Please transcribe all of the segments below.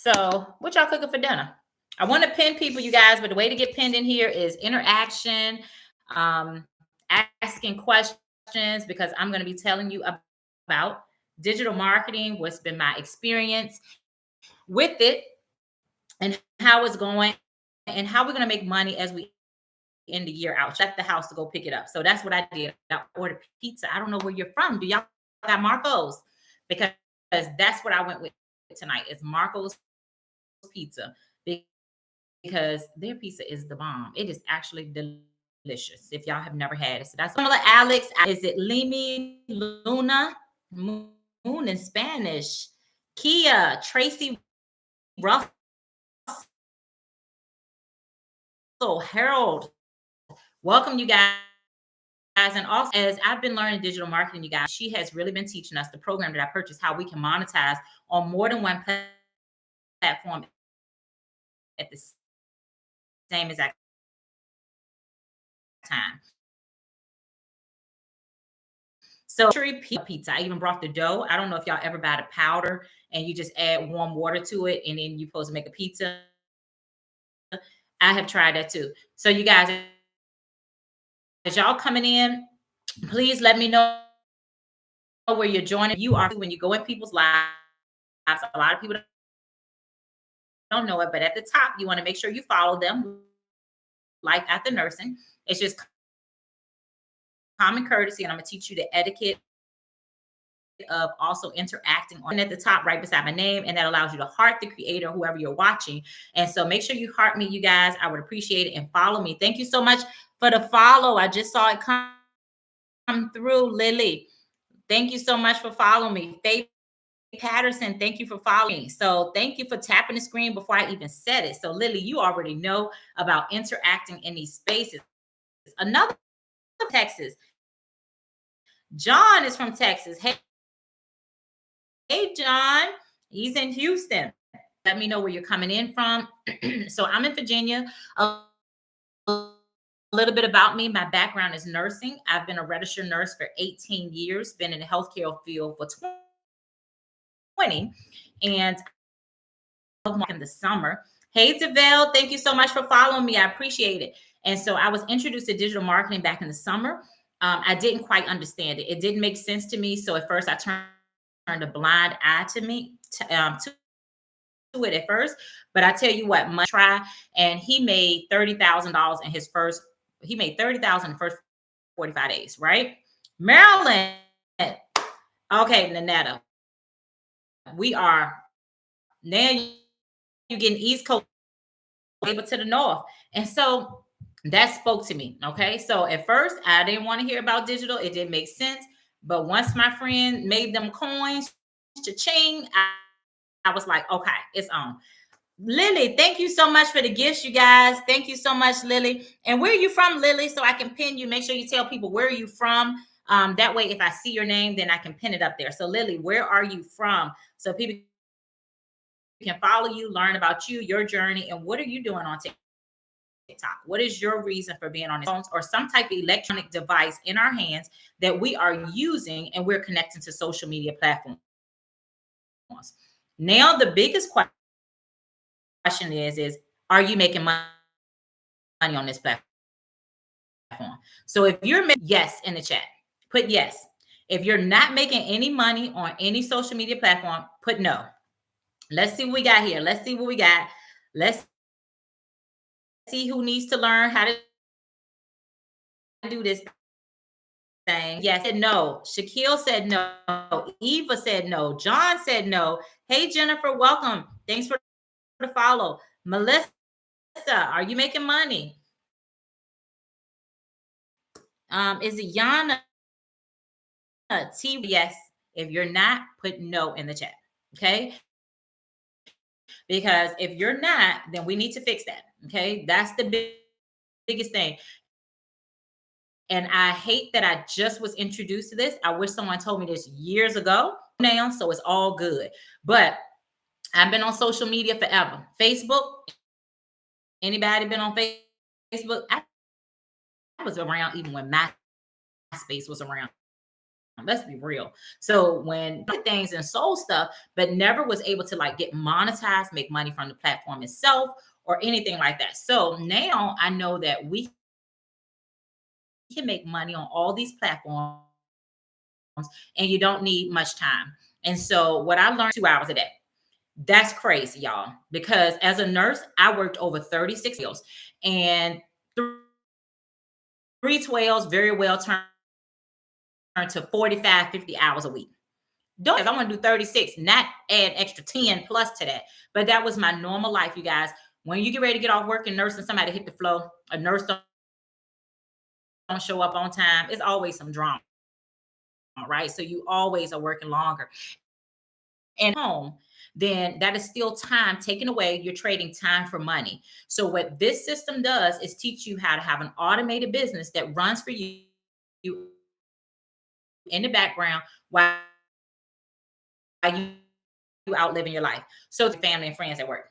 So, what y'all cooking for dinner? I want to pin people, you guys, but the way to get pinned in here is interaction, um, asking questions, because I'm going to be telling you about digital marketing, what's been my experience with it, and how it's going, and how we're going to make money as we end the year out. Left the house to go pick it up. So that's what I did. I ordered pizza. I don't know where you're from. Do y'all got Marco's? Because that's what I went with tonight. Is Marco's pizza, because their pizza is the bomb. It is actually delicious if y'all have never had it. So that's Pamela Alex. Is it Limi Luna? Moon in Spanish. Kia, Tracy Russell, Harold. Welcome, you guys. And also, as I've been learning digital marketing, you guys, she has really been teaching us the program that I purchased, how we can monetize on more than one platform at the same exact time. So pizza, I even brought the dough. I don't know if y'all ever buy the powder and you just add warm water to it and then you're supposed to make a pizza. I have tried that too. So you guys, as y'all coming in, please let me know where you're joining. You are when you go in people's lives. A lot of people don't know it, but at the top, you want to make sure you follow them. Life After Nursing. It's just common courtesy, and I'm gonna teach you the etiquette of also interacting on at the top right beside my name, and that allows you to heart the creator, whoever you're watching. And so make sure you heart me, you guys. I would appreciate it, and follow me. Thank you so much for the follow. I just saw it come through. Lily, thank you so much for following me. Faith Patterson, thank you for following me. So thank you for tapping the screen before I even said it. So Lily, you already know about interacting in these spaces. Another Texas. John is from Texas. Hey, John. He's in Houston. Let me know where you're coming in from. So I'm in Virginia. A little bit about me. My background is nursing. I've been a registered nurse for 18 years, been in the healthcare field for 20, and in the summer. Hey, Deville, thank you so much for following me. I appreciate it. And so I was introduced to digital marketing back in the summer. I didn't quite understand it. It didn't make sense to me. So at first I turned a blind eye to it at first. But I tell you what, much try. And he made $30,000 in his first, he made $30,000 in the first 45 days, right? Maryland. Okay, Nanetta. We are now you're getting East Coast able to the north. And so that spoke to me. Okay. So at first I didn't want to hear about digital. It didn't make sense. But once my friend made them coins, cha-ching, I was like, okay, it's on. Lily, thank you so much for the gifts, you guys. Thank you so much, Lily. And where are you from, Lily? So I can pin you. Make sure you tell people where are you from. That way, if I see your name, then I can pin it up there. So Lily, where are you from? So people can follow you, learn about you, your journey, and what are you doing on TikTok? What is your reason for being on phones or some type of electronic device in our hands that we are using and we're connecting to social media platforms? Now, the biggest question is are you making money on this platform? So if you're making yes in the chat, put yes. If you're not making any money on any social media platform, put no. Let's see what we got here. Let's see what we got. Let's see who needs to learn how to do this thing. Yes, said no. Shaquille said no. Eva said no. John said no. Hey, Jennifer, welcome. Thanks for the follow. Melissa, are you making money? Is it Yana? T? Yes. If you're not, put no in the chat. Okay. Because if you're not, then we need to fix that. Okay. That's the biggest thing. And I hate that I just was introduced to this. I wish someone told me this years ago now, so it's all good. But I've been on social media forever. Facebook, anybody been on Facebook? I was around even when MySpace was around. Let's be real. So when things and sold stuff, but never was able to like get monetized, make money from the platform itself or anything like that. So now I know that we can make money on all these platforms and you don't need much time. And so what I learned 2 hours a day. That's crazy, y'all. Because as a nurse, I worked over 36 years and 312s very well turned to 45, 50 hours a week. Don't I want to do 36, not add extra 10 plus to that. But that was my normal life, you guys. When you get ready to get off work and nurse and somebody hit the floor, a nurse don't show up on time, it's always some drama, right? So you always are working longer. And home, then that is still time taken away. You're trading time for money. So what this system does is teach you how to have an automated business that runs for you in the background while you out living your life. So the family and friends at work.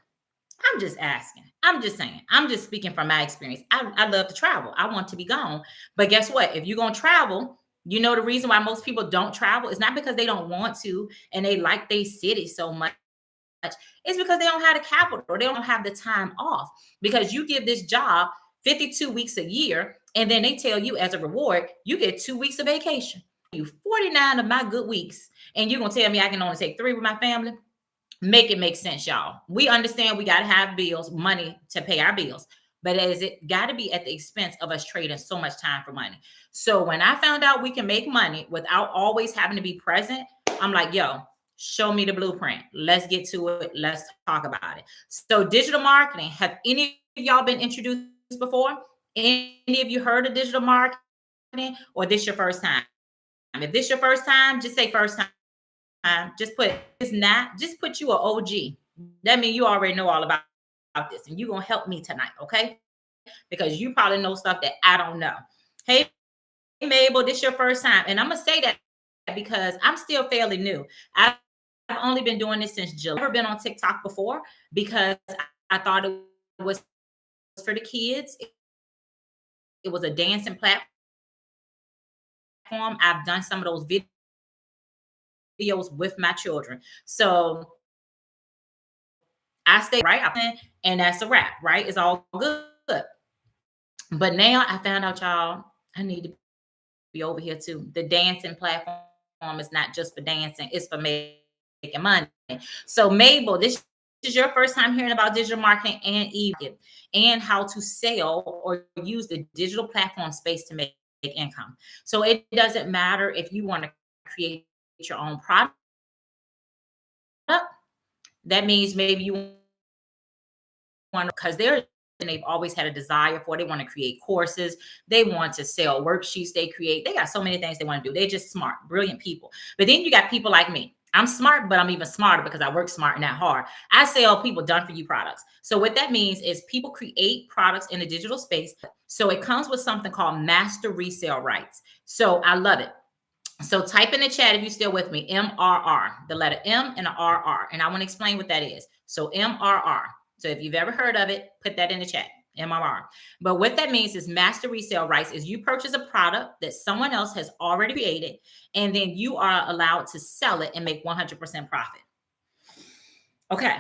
I'm just asking. I'm just saying. I'm just speaking from my experience. I love to travel. I want to be gone. But guess what? If you're going to travel, you know the reason why most people don't travel is not because they don't want to and they like their city so much. It's because they don't have the capital or they don't have the time off. Because you give this job 52 weeks a year, and then they tell you as a reward, you get 2 weeks of vacation. You 49 of my good weeks, and you're gonna tell me I can only take 3 with my family? Make it make sense, y'all. We understand we got to have bills, money to pay our bills, but is it got to be at the expense of us trading so much time for money? So when I found out we can make money without always having to be present, I'm like, yo, show me the blueprint. Let's get to it. Let's talk about it. So digital marketing, have any of y'all been introduced before? Any of you heard of digital marketing, or this your first time? If this your first time, just say first time. Just put it's not, just put you an OG. That means you already know all about this, and you're gonna help me tonight, okay? Because you probably know stuff that I don't know. Hey, Mabel, this your first time, and I'm gonna say that because I'm still fairly new. I've only been doing this since July. I've never been on TikTok before because I thought it was for the kids. It was a dancing platform. I've done some of those videos with my children. So I stay right up, and that's a wrap, right? It's all good. But now I found out, y'all, I need to be over here too. The dancing platform is not just for dancing, it's for making money. So, Mabel, this is your first time hearing about digital marketing and and how to sell or use the digital platform space to make income. So, it doesn't matter if you want to create your own product. That means maybe you want, because they've always had a desire for, they want to create courses, they want to sell worksheets they got so many things they want to do. They're just smart, brilliant people. But then you got people like me. I'm smart, but I'm even smarter because I work smart and not hard. I sell people done for you products. So what that means is people create products in the digital space. So it comes with something called master resale rights. So I love it. So type in the chat if you're still with me, MRR, the letter M and an RR. And I want to explain what that is. So MRR. So if you've ever heard of it, put that in the chat, MRR. But what that means is master resale rights is you purchase a product that someone else has already created, and then you are allowed to sell it and make 100% profit. Okay.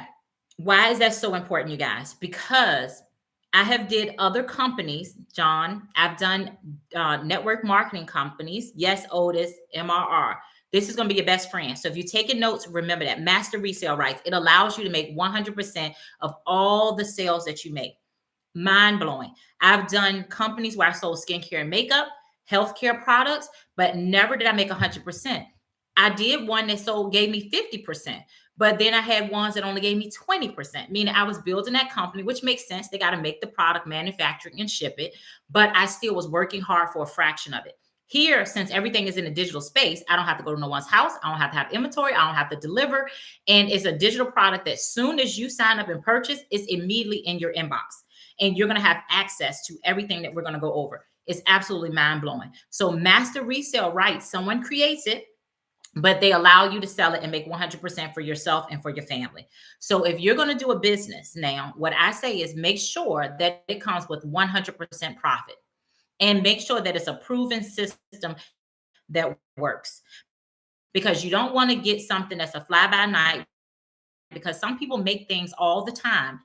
Why is that so important, you guys? Because I have did other companies, John. I've done network marketing companies. Yes, Otis, MRR. This is going to be your best friend. So if you're taking notes, remember that master resale rights. It allows you to make 100% of all the sales that you make. Mind blowing. I've done companies where I sold skincare and makeup, healthcare products, but never did I make 100%. I did one that gave me 50%. But then I had ones that only gave me 20%, meaning I was building that company, which makes sense. They got to make the product, manufacture and ship it. But I still was working hard for a fraction of it. Here, since everything is in a digital space, I don't have to go to no one's house. I don't have to have inventory. I don't have to deliver. And it's a digital product that as soon as you sign up and purchase, it's immediately in your inbox. And you're going to have access to everything that we're going to go over. It's absolutely mind blowing. So master resale rights, someone creates it, but they allow you to sell it and make 100% for yourself and for your family. So if you're going to do a business now, what I say is make sure that it comes with 100% profit, and make sure that it's a proven system that works, because you don't want to get something that's a fly by night, because some people make things all the time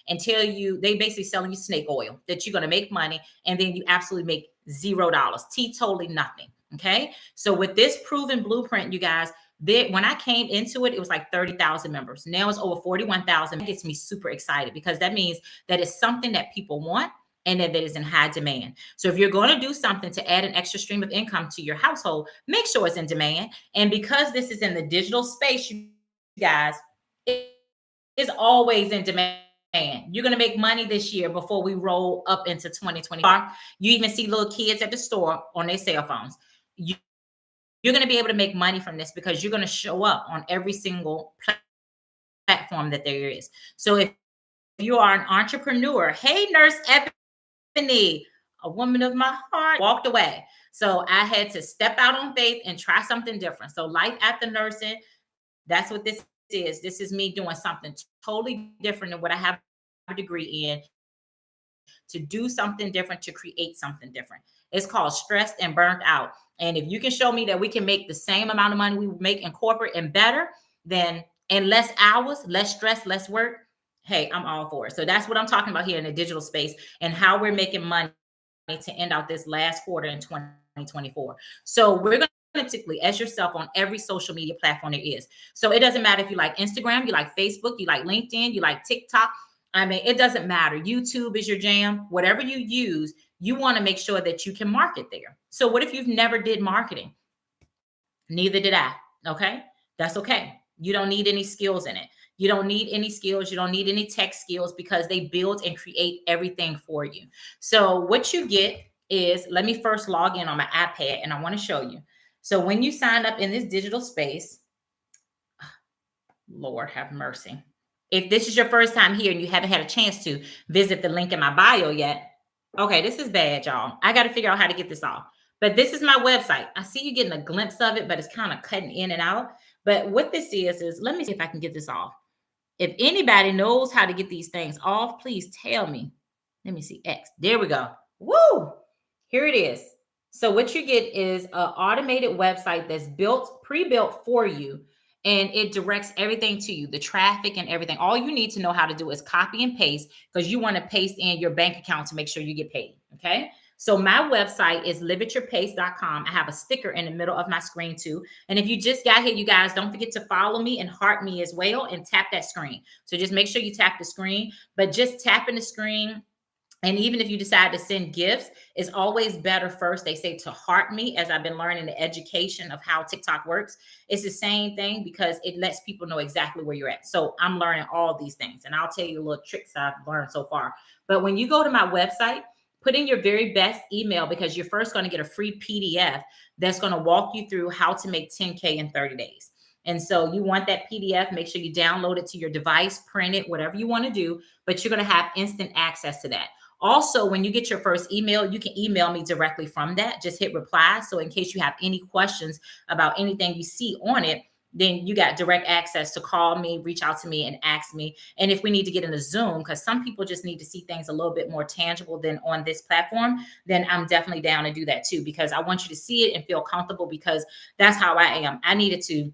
and tell you, they basically selling you snake oil that you're going to make money, and then you absolutely make $0, totally nothing. Okay, so with this proven blueprint, you guys, when I came into it, it was like 30,000 members. Now it's over 41,000. It gets me super excited because that means that it's something that people want and that it is in high demand. So if you're going to do something to add an extra stream of income to your household, make sure it's in demand. And because this is in the digital space, you guys, it is always in demand. You're going to make money this year before we roll up into 2024. You even see little kids at the store on their cell phones. You're going to be able to make money from this because you're going to show up on every single platform that there is. So if you are an entrepreneur, hey, Nurse Ebony, a woman of my heart, walked away. So I had to step out on faith and try something different. So life after nursing, that's what this is. This is me doing something totally different than what I have a degree in, to do something different, to create something different. It's called Stressed and Burnt Out. And if you can show me that we can make the same amount of money we make in corporate and better, then in less hours, less stress, less work, hey, I'm all for it. So that's what I'm talking about here in the digital space, and how we're making money to end out this last quarter in 2024. So we're going to typically as yourself on every social media platform there is. So it doesn't matter if you like Instagram, you like Facebook, you like LinkedIn, you like TikTok. I mean, it doesn't matter. YouTube is your jam. Whatever you use, you want to make sure that you can market there. So what if you've never did marketing? Neither did I. Okay. That's okay. You don't need any skills in it. You don't need any skills. You don't need any tech skills, because they build and create everything for you. So what you get is, let me first log in on my iPad and I want to show you. So when you sign up in this digital space, Lord have mercy. If this is your first time here and you haven't had a chance to visit the link in my bio yet, okay, this is bad, y'all. I got to figure out how to get this off. But this is my website. I see you getting a glimpse of it, but it's kind of cutting in and out. But what this is let me see if I can get this off. If anybody knows how to get these things off, please tell me. Let me see. X. There we go. Woo! Here it is. So what you get is an automated website that's built, pre-built for you, and it directs everything to you, the traffic and everything. All you need to know how to do is copy and paste, because you want to paste in your bank account to make sure you get paid. Okay. So my website is liveatyourpace.com. I have a sticker in the middle of my screen too. And if you just got here, you guys, don't forget to follow me and heart me as well, and tap that screen. So just make sure you tap the screen, but just tapping the screen. And even if you decide to send gifts, it's always better first, they say, to heart me, as I've been learning the education of how TikTok works. It's the same thing, because it lets people know exactly where you're at. So I'm learning all these things, and I'll tell you little tricks I've learned so far. But when you go to my website, put in your very best email, because you're first going to get a free PDF that's going to walk you through how to make 10K in 30 days. And so you want that PDF, make sure you download it to your device, print it, whatever you want to do, but you're going to have instant access to that. Also, when you get your first email, you can email me directly from that. Just hit reply. So in case you have any questions about anything you see on it, then you got direct access to call me, reach out to me and ask me. And if we need to get in a Zoom, because some people just need to see things a little bit more tangible than on this platform, then I'm definitely down to do that too, because I want you to see it and feel comfortable, because that's how I am. I needed to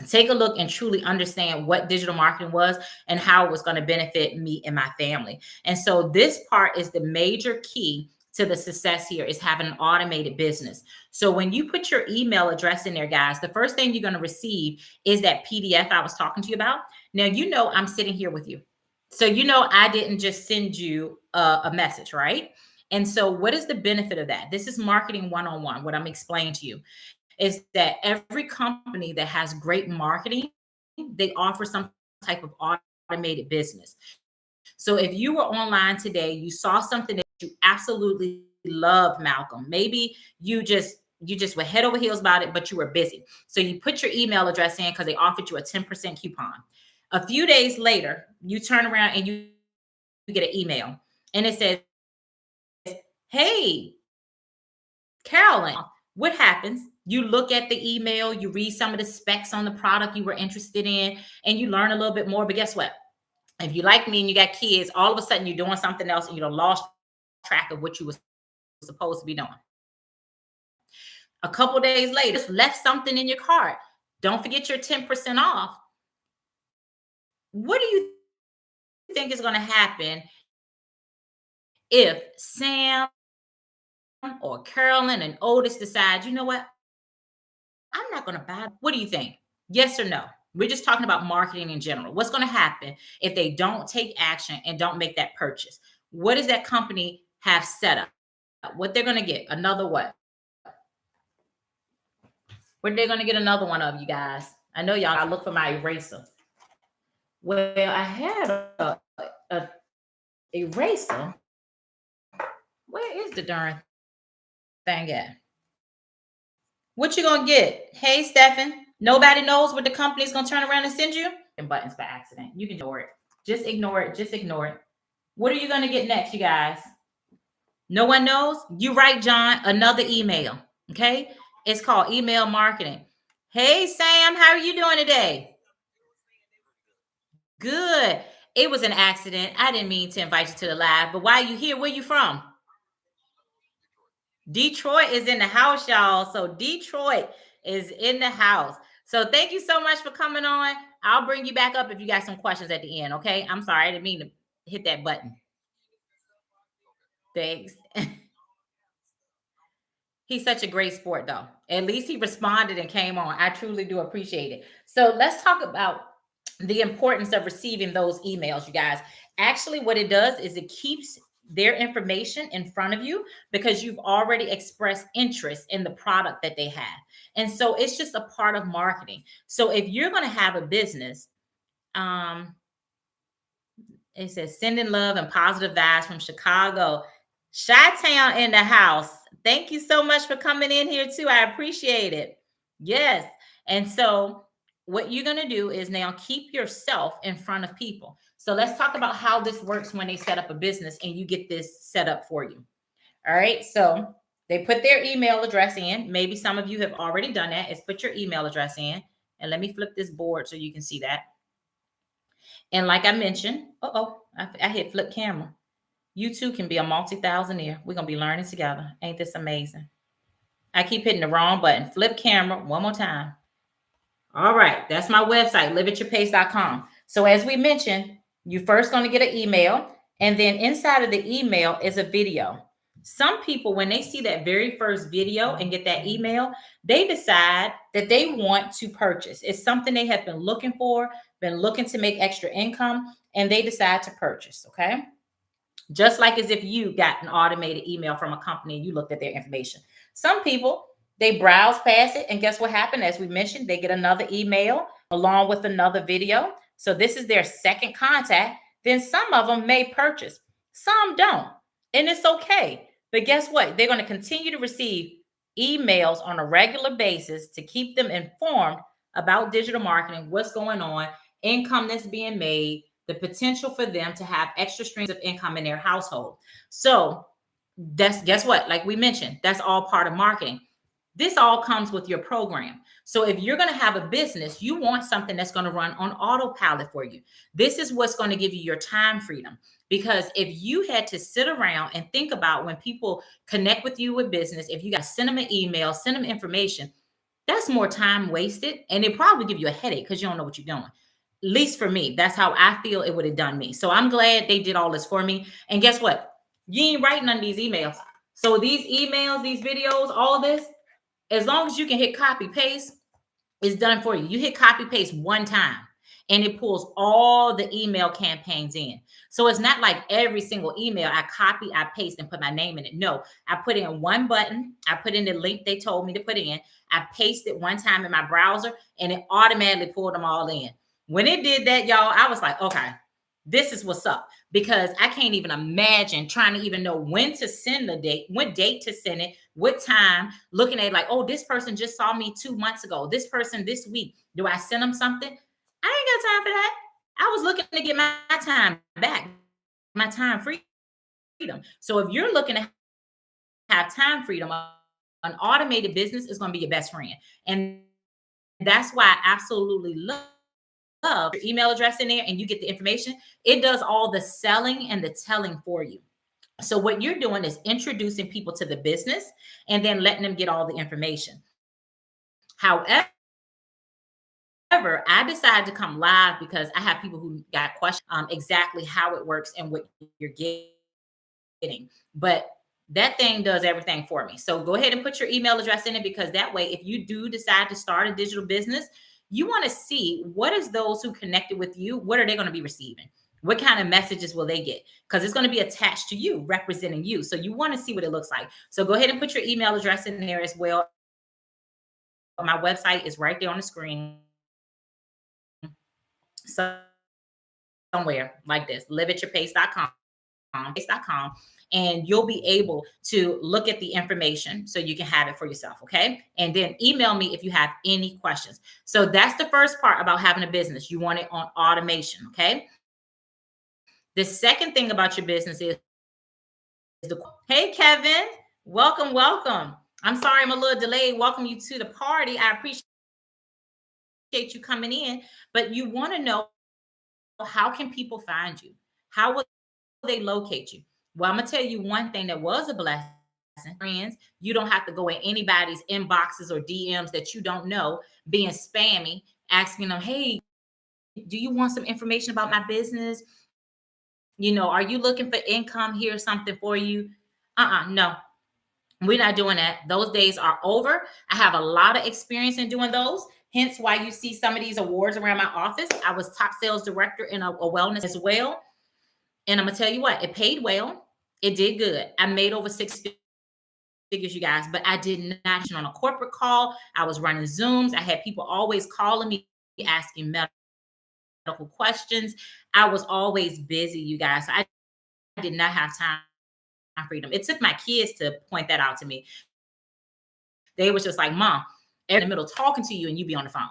take a look and truly understand what digital marketing was and how it was going to benefit me and my family. And so this part is the major key to the success here, is having an automated business. So when you put your email address in there, guys, the first thing you're going to receive is that PDF I was talking to you about. Now, you know, I'm sitting here with you. So, you know, I didn't just send you a message, right? And so what is the benefit of that? This is marketing one-on-one, what I'm explaining to you. Is that every company that has great marketing, they offer some type of automated business. So if you were online today, you saw something that you absolutely love, Malcolm. Maybe you just were head over heels about it, but you were busy. So you put your email address in because they offered you a 10% coupon. A few days later, you turn around and you get an email, and it says, "Hey, Carolyn." What happens? You look at the email, you read some of the specs on the product you were interested in, and you learn a little bit more. But guess what? If you like me and you got kids, all of a sudden you're doing something else and you lost track of what you were supposed to be doing. A couple days later, just left something in your cart. Don't forget your 10% off. What do you think is going to happen if Sam or Carolyn and Otis decide, you know what? I'm not going to buy. What do you think? Yes or no? We're just talking about marketing in general. What's going to happen if they don't take action and don't make that purchase? What does that company have set up? What they're going to get? Another what? What they're going to get another one of, you guys? I know y'all. I look for my eraser. Well, I had a eraser. Where is the darn thing at? What you gonna get? Hey, Stefan. Nobody knows what the company's gonna turn around and send you. And buttons by accident. You can ignore it. Just ignore it. Just ignore it. What are you gonna get next, you guys? No one knows? You right, John. Another email. Okay. It's called email marketing. Hey, Sam. How are you doing today? Good. It was an accident. I didn't mean to invite you to the live, but why are you here? Where you from? Detroit is in the house, y'all. So Detroit is in the house. So thank you so much for coming on. I'll bring you back up if you got some questions at the end. Okay. I'm sorry. I didn't mean to hit that button. Thanks. He's such a great sport, though. At least he responded and came on. I truly do appreciate it. So let's talk about the importance of receiving those emails, you guys. Actually, what it does is it keeps their information in front of you because you've already expressed interest in the product that they have. And so it's just a part of marketing. So if you're going to have a business, it says sending love and positive vibes from Chicago. Chi-Town in the house. Thank you so much for coming in here too. I appreciate it. Yes. And so what you're going to do is now keep yourself in front of people. So let's talk about how this works when they set up a business and you get this set up for you. All right. So they put their email address in. Maybe some of you have already done that. Is put your email address in. And let me flip this board so you can see that. And like I mentioned, I hit flip camera. You too can be a multi-thousandaire. We're going to be learning together. Ain't this amazing? I keep hitting the wrong button. Flip camera one more time. All right. That's my website, liveatyourpace.com. So as we mentioned, you're first going to get an email. And then inside of the email is a video. Some people, when they see that very first video and get that email, they decide that they want to purchase. It's something they have been looking for, been looking to make extra income, and they decide to purchase. Okay. Just like as if you got an automated email from a company and you looked at their information. Some people, they browse past it, and guess what happened? As we mentioned, they get another email along with another video. So this is their second contact. Then some of them may purchase. Some don't. And it's okay. But guess what? They're going to continue to receive emails on a regular basis to keep them informed about digital marketing, what's going on, income that's being made, the potential for them to have extra streams of income in their household. So that's, guess what? Like we mentioned, that's all part of marketing. This all comes with your program. So if you're going to have a business, you want something that's going to run on autopilot for you. This is what's going to give you your time freedom. Because if you had to sit around and think about when people connect with you with business, if you got to send them an email, send them information, that's more time wasted. And it probably give you a headache because you don't know what you're doing. At least for me, that's how I feel it would have done me. So I'm glad they did all this for me. And guess what? You ain't writing none of these emails. So these emails, these videos, all this, as long as you can hit copy paste, it's done for you. You hit copy paste one time and it pulls all the email campaigns in. So it's not like every single email I copy, I paste and put my name in it. No, I put in one button. I put in the link they told me to put in. I paste it one time in my browser and it automatically pulled them all in. When it did that, y'all, I was like, okay, this is what's up, because I can't even imagine trying to even know when to send the date, what date to send it, what time, looking at like, oh, this person just saw me 2 months ago. This person this week, do I send them something? I ain't got time for that. I was looking to get my time back, my time freedom. So if you're looking to have time freedom, an automated business is going to be your best friend. And that's why I absolutely love your email address in there and you get the information. It does all the selling and the telling for you. So what you're doing is introducing people to the business and then letting them get all the information. However, I decided to come live because I have people who got questions exactly how it works and what you're getting. But that thing does everything for me. So go ahead and put your email address in it, because that way, if you do decide to start a digital business, you want to see what is those who connected with you, what are they going to be receiving? What kind of messages will they get? Because it's going to be attached to you, representing you. So you want to see what it looks like. So go ahead and put your email address in there as well. My website is right there on the screen. Somewhere like this, liveatyourpace.com. And you'll be able to look at the information so you can have it for yourself. Okay. And then email me if you have any questions. So that's the first part about having a business. You want it on automation. Okay. The second thing about your business is hey, Kevin, welcome, welcome. I'm sorry I'm a little delayed. Welcome you to the party. I appreciate you coming in, but you want to know, how can people find you? How will they locate you? Well, I'm gonna tell you one thing that was a blessing. Friends, you don't have to go in anybody's inboxes or DMs that you don't know, being spammy, asking them, hey, do you want some information about my business? Are you looking for income? Here's something for you. No, we're not doing that. Those days are over. I have a lot of experience in doing those. Hence why you see some of these awards around my office. I was top sales director in a wellness as well. And I'm gonna tell you what, it paid well. It did good. I made over 6 figures, you guys, but I did not on a corporate call. I was running Zooms. I had people always calling me, asking medical questions. I was always busy, you guys. I did not have time freedom. It took my kids to point that out to me. They was just like, Mom, in the middle talking to you and you be on the phone.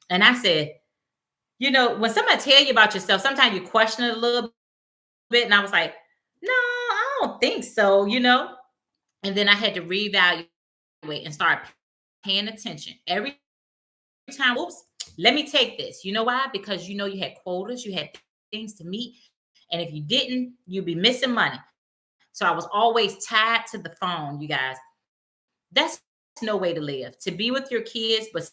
And I said, when somebody tell you about yourself, sometimes you question it a little bit. And I was like, no, I don't think so, And then I had to reevaluate and start paying attention. Every time, oops, let me take this. You know why? Because you had quotas, you had things to meet. And if you didn't, you'd be missing money. So I was always tied to the phone, you guys. That's no way to live. To be with your kids, but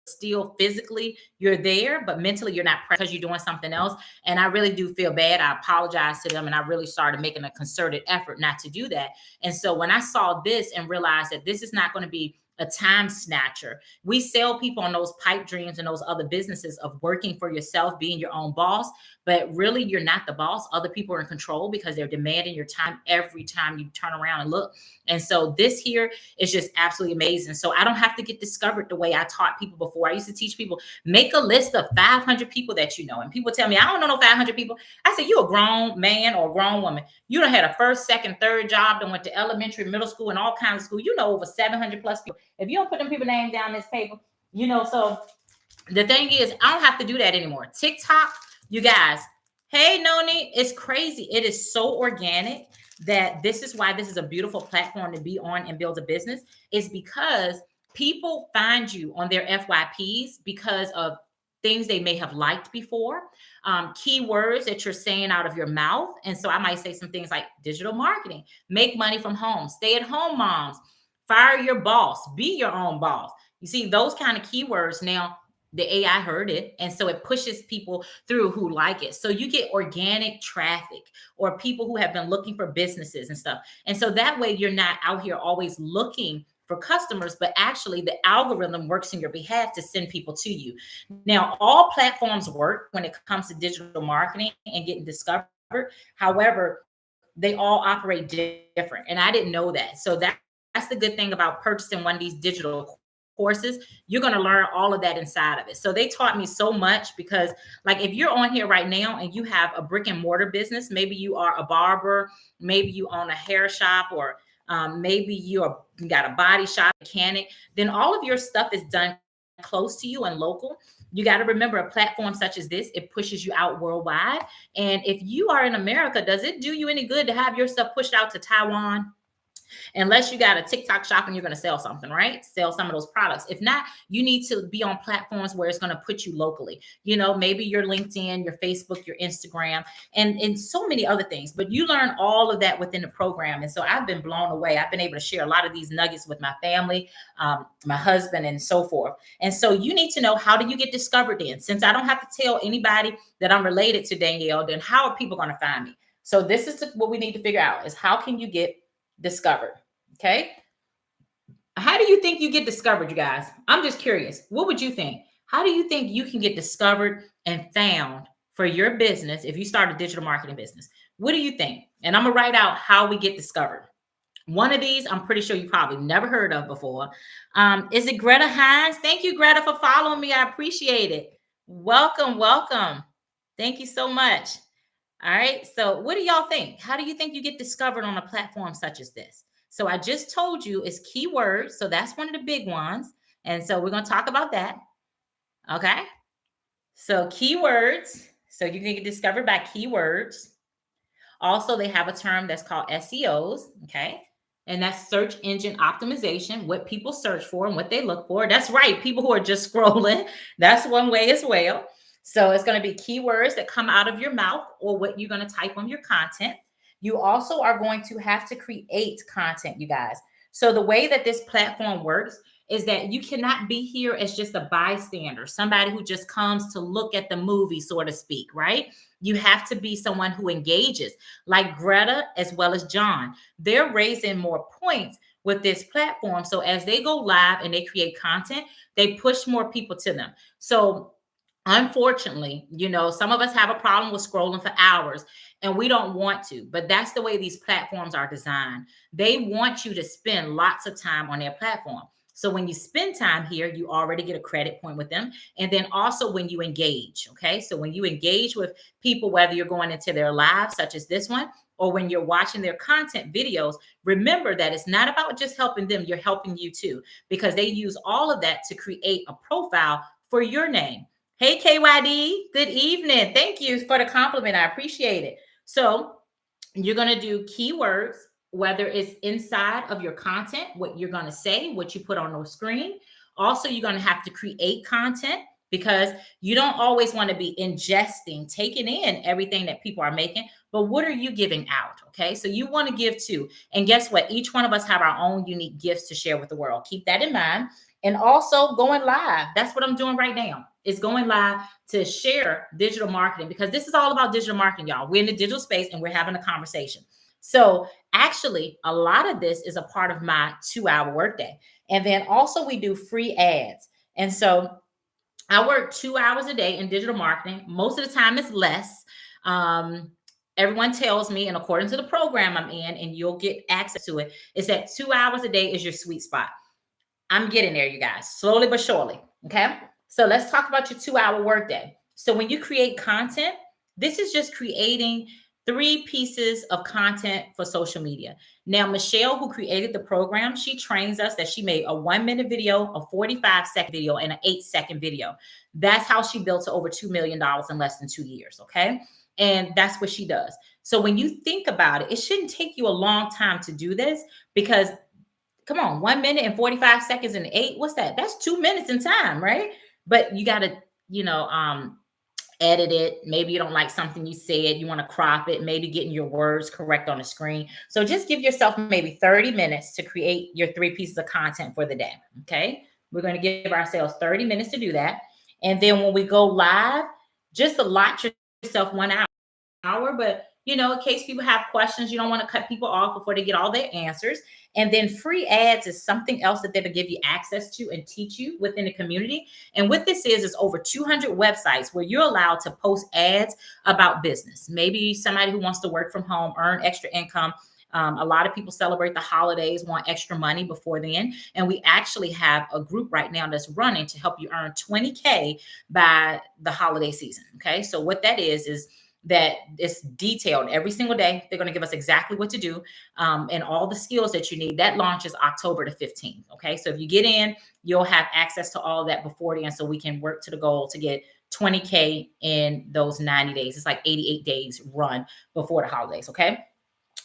still physically you're there, but mentally you're not, because you're doing something else. And I really do feel bad. I apologize to them, and I really started making a concerted effort not to do that. And so when I saw this and realized that this is not going to be a time snatcher, we sell people on those pipe dreams and those other businesses of working for yourself, being your own boss, but really you're not the boss. Other people are in control because they're demanding your time every time you turn around and look. And so this here is just absolutely amazing. So I don't have to get discovered the way I taught people before. I used to teach people, make a list of 500 people that you know. And people tell me, I don't know no 500 people. I said, you a grown man or a grown woman. You done had a first, second, third job, then went to elementary, middle school, and all kinds of school. Over 700 plus people. If you don't put them people names down this paper, so the thing is, I don't have to do that anymore. TikTok, you guys, hey, Noni, it's crazy. It is so organic that this is why this is a beautiful platform to be on and build a business, is because people find you on their FYPs because of things they may have liked before, keywords that you're saying out of your mouth. And so I might say some things like digital marketing, make money from home, stay at home moms, fire your boss, be your own boss. You see those kind of keywords. Now the AI heard it, and so it pushes people through who like it. So you get organic traffic, or people who have been looking for businesses and stuff. And so that way you're not out here always looking for customers, but actually the algorithm works in your behalf to send people to you. Now, all platforms work when it comes to digital marketing and getting discovered. However, they all operate different. And I didn't know that. So that's the good thing about purchasing one of these digital courses. You're going to learn all of that inside of it. So they taught me so much, because like if you're on here right now and you have a brick and mortar business, maybe you are a barber, maybe you own a hair shop, or maybe you got a body shop, mechanic, then all of your stuff is done close to you and local. You got to remember, a platform such as this, it pushes you out worldwide. And if you are in America, does it do you any good to have your stuff pushed out to Taiwan, Unless you got a TikTok shop and you're going to sell something, right? Sell some of those products. If not, you need to be on platforms where it's going to put you locally. You know, maybe your LinkedIn, your Facebook, your Instagram, and so many other things. But you learn all of that within the program. And so I've been blown away. I've been able to share a lot of these nuggets with my family, my husband, and so forth. And so you need to know, how do you get discovered then? Since I don't have to tell anybody that I'm related to Danielle, then how are people going to find me? So this is what we need to figure out, is how can you get discovered? Okay. How do you think you get discovered, you guys? I'm just curious. What would you think? How do you think you can get discovered and found for your business if you start a digital marketing business? What do you think? And I'm going to write out how we get discovered. One of these, I'm pretty sure you probably never heard of before. Is it Greta Hines? Thank you, Greta, for following me. I appreciate it. Welcome, welcome. Thank you so much. All right. So what do y'all think? How do you think you get discovered on a platform such as this? So I just told you it's keywords. So that's one of the big ones. And so we're going to talk about that. Okay. So keywords. So you can get discovered by keywords. Also, they have a term that's called SEOs. Okay. And that's search engine optimization, what people search for and what they look for. That's right. People who are just scrolling. That's one way as well. So it's going to be keywords that come out of your mouth or what you're going to type on your content. You also are going to have to create content, you guys. So the way that this platform works is that you cannot be here as just a bystander, somebody who just comes to look at the movie, so to speak, right? You have to be someone who engages, like Greta as well as John. They're raising more points with this platform. So as they go live and they create content, they push more people to them. So unfortunately, you know, some of us have a problem with scrolling for hours and we don't want to, but that's the way these platforms are designed. They want you to spend lots of time on their platform. So when you spend time here, you already get a credit point with them. And then also when you engage, okay? So when you engage with people, whether you're going into their lives, such as this one, or when you're watching their content videos, remember that it's not about just helping them, you're helping you too, because they use all of that to create a profile for your name. Hey, KYD, good evening. Thank you for the compliment. I appreciate it. So you're going to do keywords, whether it's inside of your content, what you're going to say, what you put on the screen. Also, you're going to have to create content because you don't always want to be ingesting, taking in everything that people are making, but what are you giving out? Okay, so you want to give too. And guess what? Each one of us have our own unique gifts to share with the world. Keep that in mind. And also going live. That's what I'm doing right now. Is going live to share digital marketing, because this is all about digital marketing, y'all. We're in the digital space and we're having a conversation. So actually, a lot of this is a part of my 2-hour workday. And then also we do free ads. And so I work 2 hours a day in digital marketing. Most of the time it's less. Everyone tells me, and according to the program I'm in, and you'll get access to it, is that 2 hours a day is your sweet spot. I'm getting there, you guys, slowly but surely. Okay. So let's talk about your 2-hour workday. So when you create content, this is just creating 3 pieces of content for social media. Now, Michelle, who created the program, she trains us that she made a 1-minute video, a 45-second video, and an 8-second video. That's how she built to over $2 million in less than 2 years. Okay. And that's what she does. So when you think about it, it shouldn't take you a long time to do this, because come on, 1 minute and 45 seconds and 8, what's that? That's 2 minutes in time, right? But you got to, edit it. Maybe you don't like something you said, you want to crop it, maybe getting your words correct on the screen. So just give yourself maybe 30 minutes to create your 3 pieces of content for the day. Okay. We're going to give ourselves 30 minutes to do that. And then when we go live, just allot yourself 1 hour, but in case people have questions, you don't want to cut people off before they get all their answers. And then free ads is something else that they'll give you access to and teach you within the community. And what this is over 200 websites where you're allowed to post ads about business. Maybe somebody who wants to work from home, earn extra income. A lot of people celebrate the holidays, want extra money before then. And we actually have a group right now that's running to help you earn $20K by the holiday season. Okay. So what that is that it's detailed every single day. They're going to give us exactly what to do and all the skills that you need. That launches October the 15th. Okay. So if you get in, you'll have access to all of that before then, so we can work to the goal to get 20K in those 90 days. It's like 88 days run before the holidays. Okay.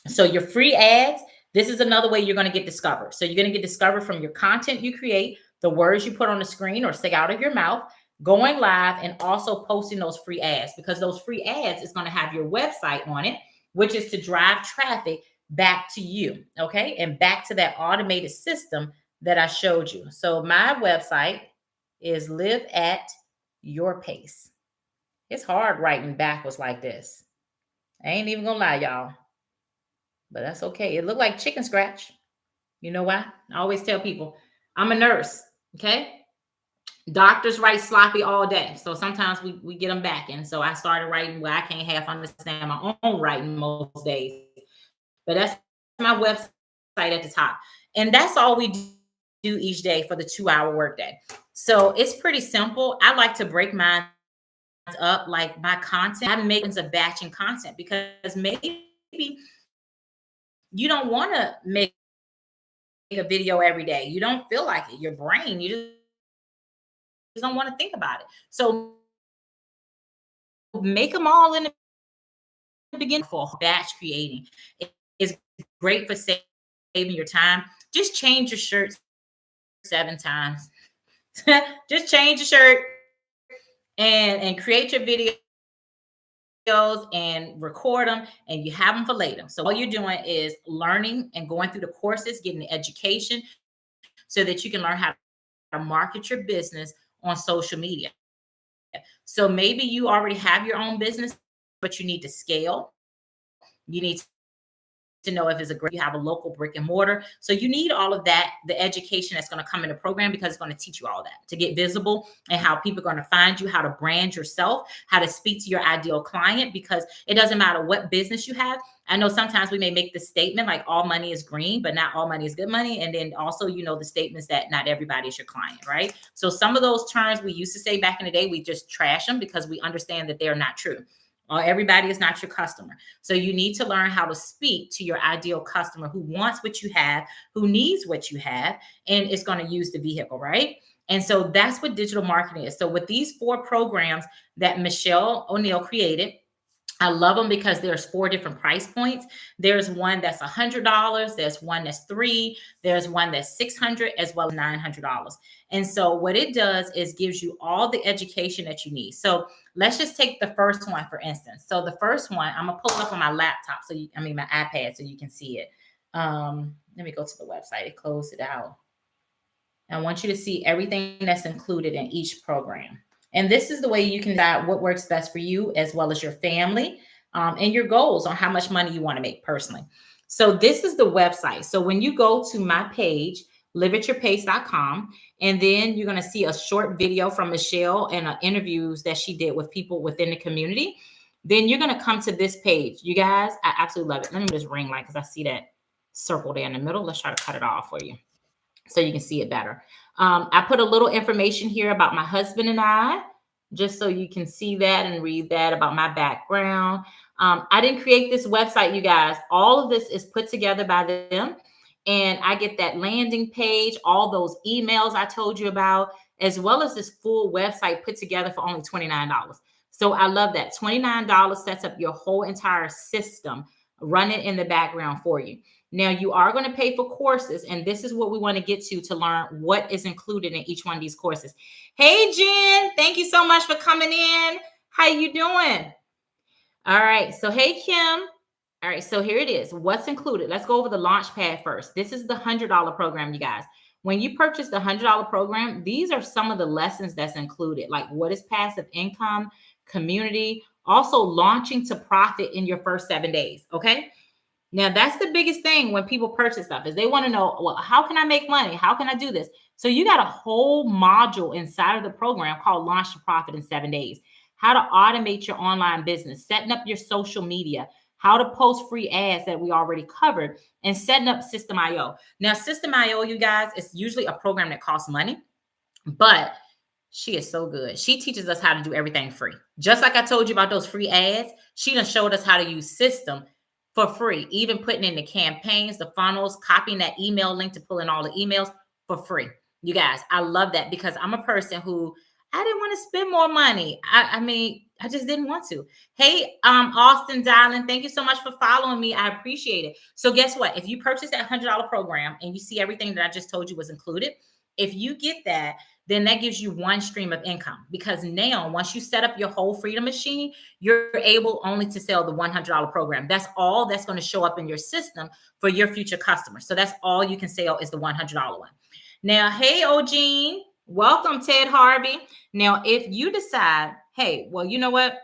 So your free ads, This is another way you're going to get discovered. So you're going to get discovered from your content you create, the words you put on the screen or stick out of your mouth, going live, and also posting those free ads, because those free ads is going to have your website on it, which is to drive traffic back to you. Okay. And back to that automated system that I showed you. So my website is Live at Your Pace. It's hard writing backwards like this. I ain't even gonna lie, y'all. But that's okay. It looked like chicken scratch. You know why? I always tell people, I'm a nurse. Okay. Doctors write sloppy all day. So sometimes we get them back. And so I started writing where I can't half understand my own writing most days. But that's my website at the top. And that's all we do each day for the 2-hour workday. So it's pretty simple. I like to break mine up, like my content. I make a batching content because maybe you don't want to make a video every day. You don't feel like it. Your brain, you just don't want to think about it. So make them all in the beginning for batch creating. It is great for saving your time. Just change your shirts 7 times. Just change your shirt and create your videos and record them, and you have them for later. So all you're doing is learning and going through the courses, getting the education so that you can learn how to market your business on social media. So maybe you already have your own business, but you need to scale. You need to know if it's you have a local brick and mortar. So you need all of that, the education that's going to come in the program, because it's going to teach you all that to get visible and how people are going to find you, how to brand yourself, how to speak to your ideal client, because it doesn't matter what business you have. I know sometimes we may make the statement like all money is green, but not all money is good money. And then also, the statements that not everybody is your client, right? So some of those terms we used to say back in the day, we just trash them because we understand that they're not true. Everybody is not your customer. So you need to learn how to speak to your ideal customer who wants what you have, who needs what you have, and is going to use the vehicle, right? And so that's what digital marketing is. So with these 4 programs that Michelle O'Neill created, I love them because there's 4 different price points. There's one that's $100. There's one that's $300. There's one that's $600, as well as $900. And so what it does is gives you all the education that you need. So let's just take the first one, for instance. So the first one, I'm gonna pull it up on my laptop. My iPad, so you can see it. Let me go to the website. It closed it out. I want you to see everything that's included in each program. And this is the way you can decide what works best for you, as well as your family, and your goals on how much money you want to make personally. So this is the website. So when you go to my page, liveatyourpace.com, and then you're going to see a short video from Michelle and interviews that she did with people within the community. Then you're going to come to this page. You guys, I absolutely love it. Let me just ring light, because I see that circle there in the middle. Let's try to cut it off for you so you can see it better. I put a little information here about my husband and I, just so you can see that and read that about my background. I didn't create this website, you guys. All of this is put together by them. And I get that landing page, all those emails I told you about, as well as this full website put together for only $29. So I love that. $29 sets up your whole entire system, running in the background for you. Now, you are going to pay for courses, and this is what we want to get to learn what is included in each one of these courses. Hey, Jen, thank you so much for coming in. How you doing? All right. So, hey, Kim. All right. So here it is. What's included? Let's go over the launch pad first. This is the $100 program, you guys. When you purchase the $100 program, these are some of the lessons that's included, like what is passive income, community, also launching to profit in your first 7 days. Okay. Now, that's the biggest thing when people purchase stuff, is they want to know, well, how can I make money? How can I do this? So you got a whole module inside of the program called Launch to Profit in 7 days. How to automate your online business, setting up your social media, how to post free ads that we already covered, and setting up System.io. Now, System.io, you guys, is usually a program that costs money, but she is so good. She teaches us how to do everything free. Just like I told you about those free ads, she done showed us how to use System for free, even putting in the campaigns, the funnels, copying that email link to pull in all the emails for free. You guys, I love that, because I'm a person who I didn't want to spend more money. I mean, I just didn't want to. Hey, Austin Darling, thank you so much for following me. I appreciate it. So guess what? If you purchase that $100 program and you see everything that I just told you was included, if you get that, then that gives you one stream of income, because now once you set up your whole Freedom Machine, you're able only to sell the $100 program. That's all that's going to show up in your system for your future customers. So that's all you can sell is the $100 one. Now, hey, Ogene, welcome, Ted Harvey. Now, if you decide, hey, well, you know what?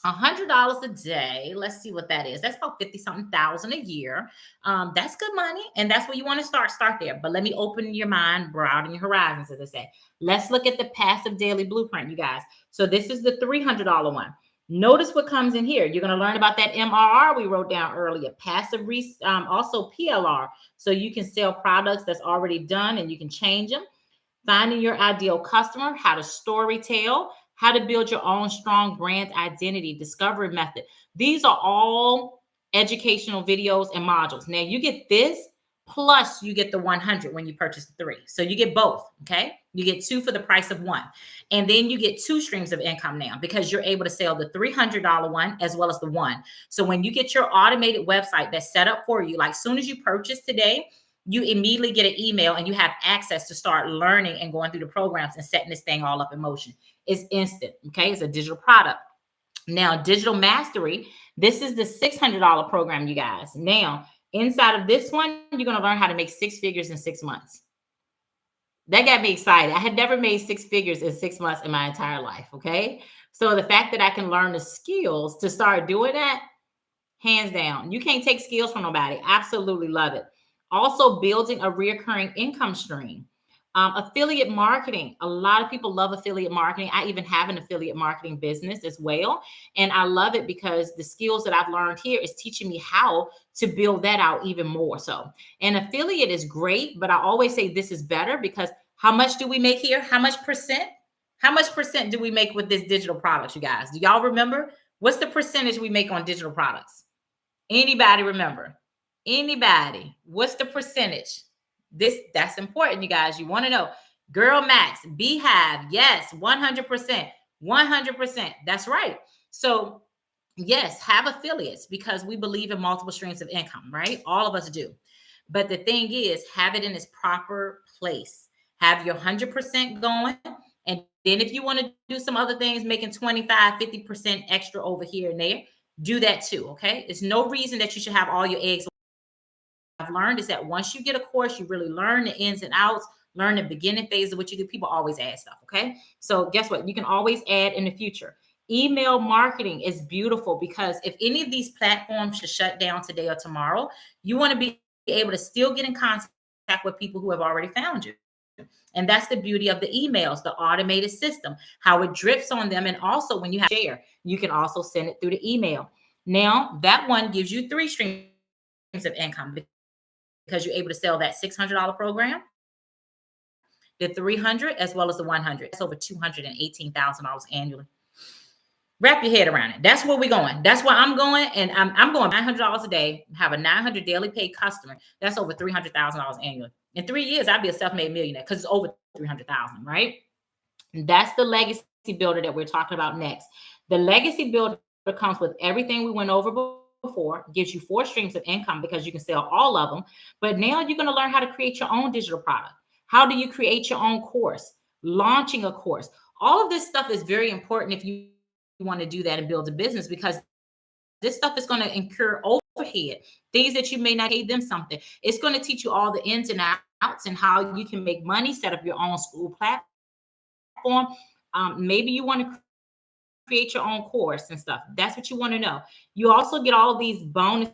$100 a day. Let's see what that is. That's about 50 something thousand a year. That's good money. And that's where you want to start there. But let me open your mind, broaden your horizons, as I say. Let's look at the passive daily blueprint, you guys. So this is the $300 one. Notice what comes in here. You're going to learn about that MRR we wrote down earlier, passive, also PLR. So you can sell products that's already done and you can change them. Finding your ideal customer, how to story tell, how to build your own strong brand identity, discovery method. These are all educational videos and modules. Now you get this, plus you get the 100 when you purchase the 3. So you get both, okay? You get 2 for the price of 1. And then you get 2 streams of income now, because you're able to sell the $300 one as well as the 1. So when you get your automated website that's set up for you, like soon as you purchase today, you immediately get an email and you have access to start learning and going through the programs and setting this thing all up in motion. It's instant, okay? It's a digital product. Now, Digital Mastery, this is the $600 program, you guys. Now, inside of this one, you're going to learn how to make 6 figures in 6 months. That got me excited. I had never made 6 figures in 6 months in my entire life, okay? So the fact that I can learn the skills to start doing that, hands down. You can't take skills from nobody. Absolutely love it. Also, building a recurring income stream. Affiliate marketing. A lot of people love affiliate marketing. I even have an affiliate marketing business as well. And I love it because the skills that I've learned here is teaching me how to build that out even more so. And affiliate is great, but I always say this is better because how much do we make here? How much percent? How much percent do we make with this digital products, you guys? Do y'all remember? What's the percentage we make on digital products? Anybody remember? Anybody? What's the percentage? That's important, you guys. You want to know. Girl Max, Beehive, yes, 100%. 100%. That's right. So, yes, have affiliates because we believe in multiple streams of income, right? All of us do. But the thing is, have it in its proper place. Have your 100% going. And then if you want to do some other things, making 25, 50% extra over here and there, do that too, okay? There's no reason that you should have all your eggs. What I've learned is that once you get a course, you really learn the ins and outs, learn the beginning phase of what you do. People always add stuff, okay? So guess what? You can always add in the future. Email marketing is beautiful because if any of these platforms should shut down today or tomorrow, you want to be able to still get in contact with people who have already found you. And that's the beauty of the emails, the automated system, how it drips on them. And also when you have share, you can also send it through the email. Now that one gives you 3 streams of income because you're able to sell that $600 program, the 300, as well as the 100. That's over $218,000 annually. Wrap your head around it. That's where we're going. That's where I'm going. And I'm going $900 a day, have a 900 daily paid customer. That's over $300,000 annually. In 3 years, I'd be a self-made millionaire because it's over 300,000, right? And that's the legacy builder that we're talking about next. The legacy builder comes with everything we went over before, gives you 4 streams of income because you can sell all of them. But now you're going to learn how to create your own digital product. How do you create your own course? Launching a course. All of this stuff is very important if you want to do that and build a business, because this stuff is going to incur overhead, things that you may not pay them something. It's going to teach you all the ins and outs and how you can make money, set up your own school platform. Maybe you want to create your own course and stuff. That's what you want to know. You also get all these bonuses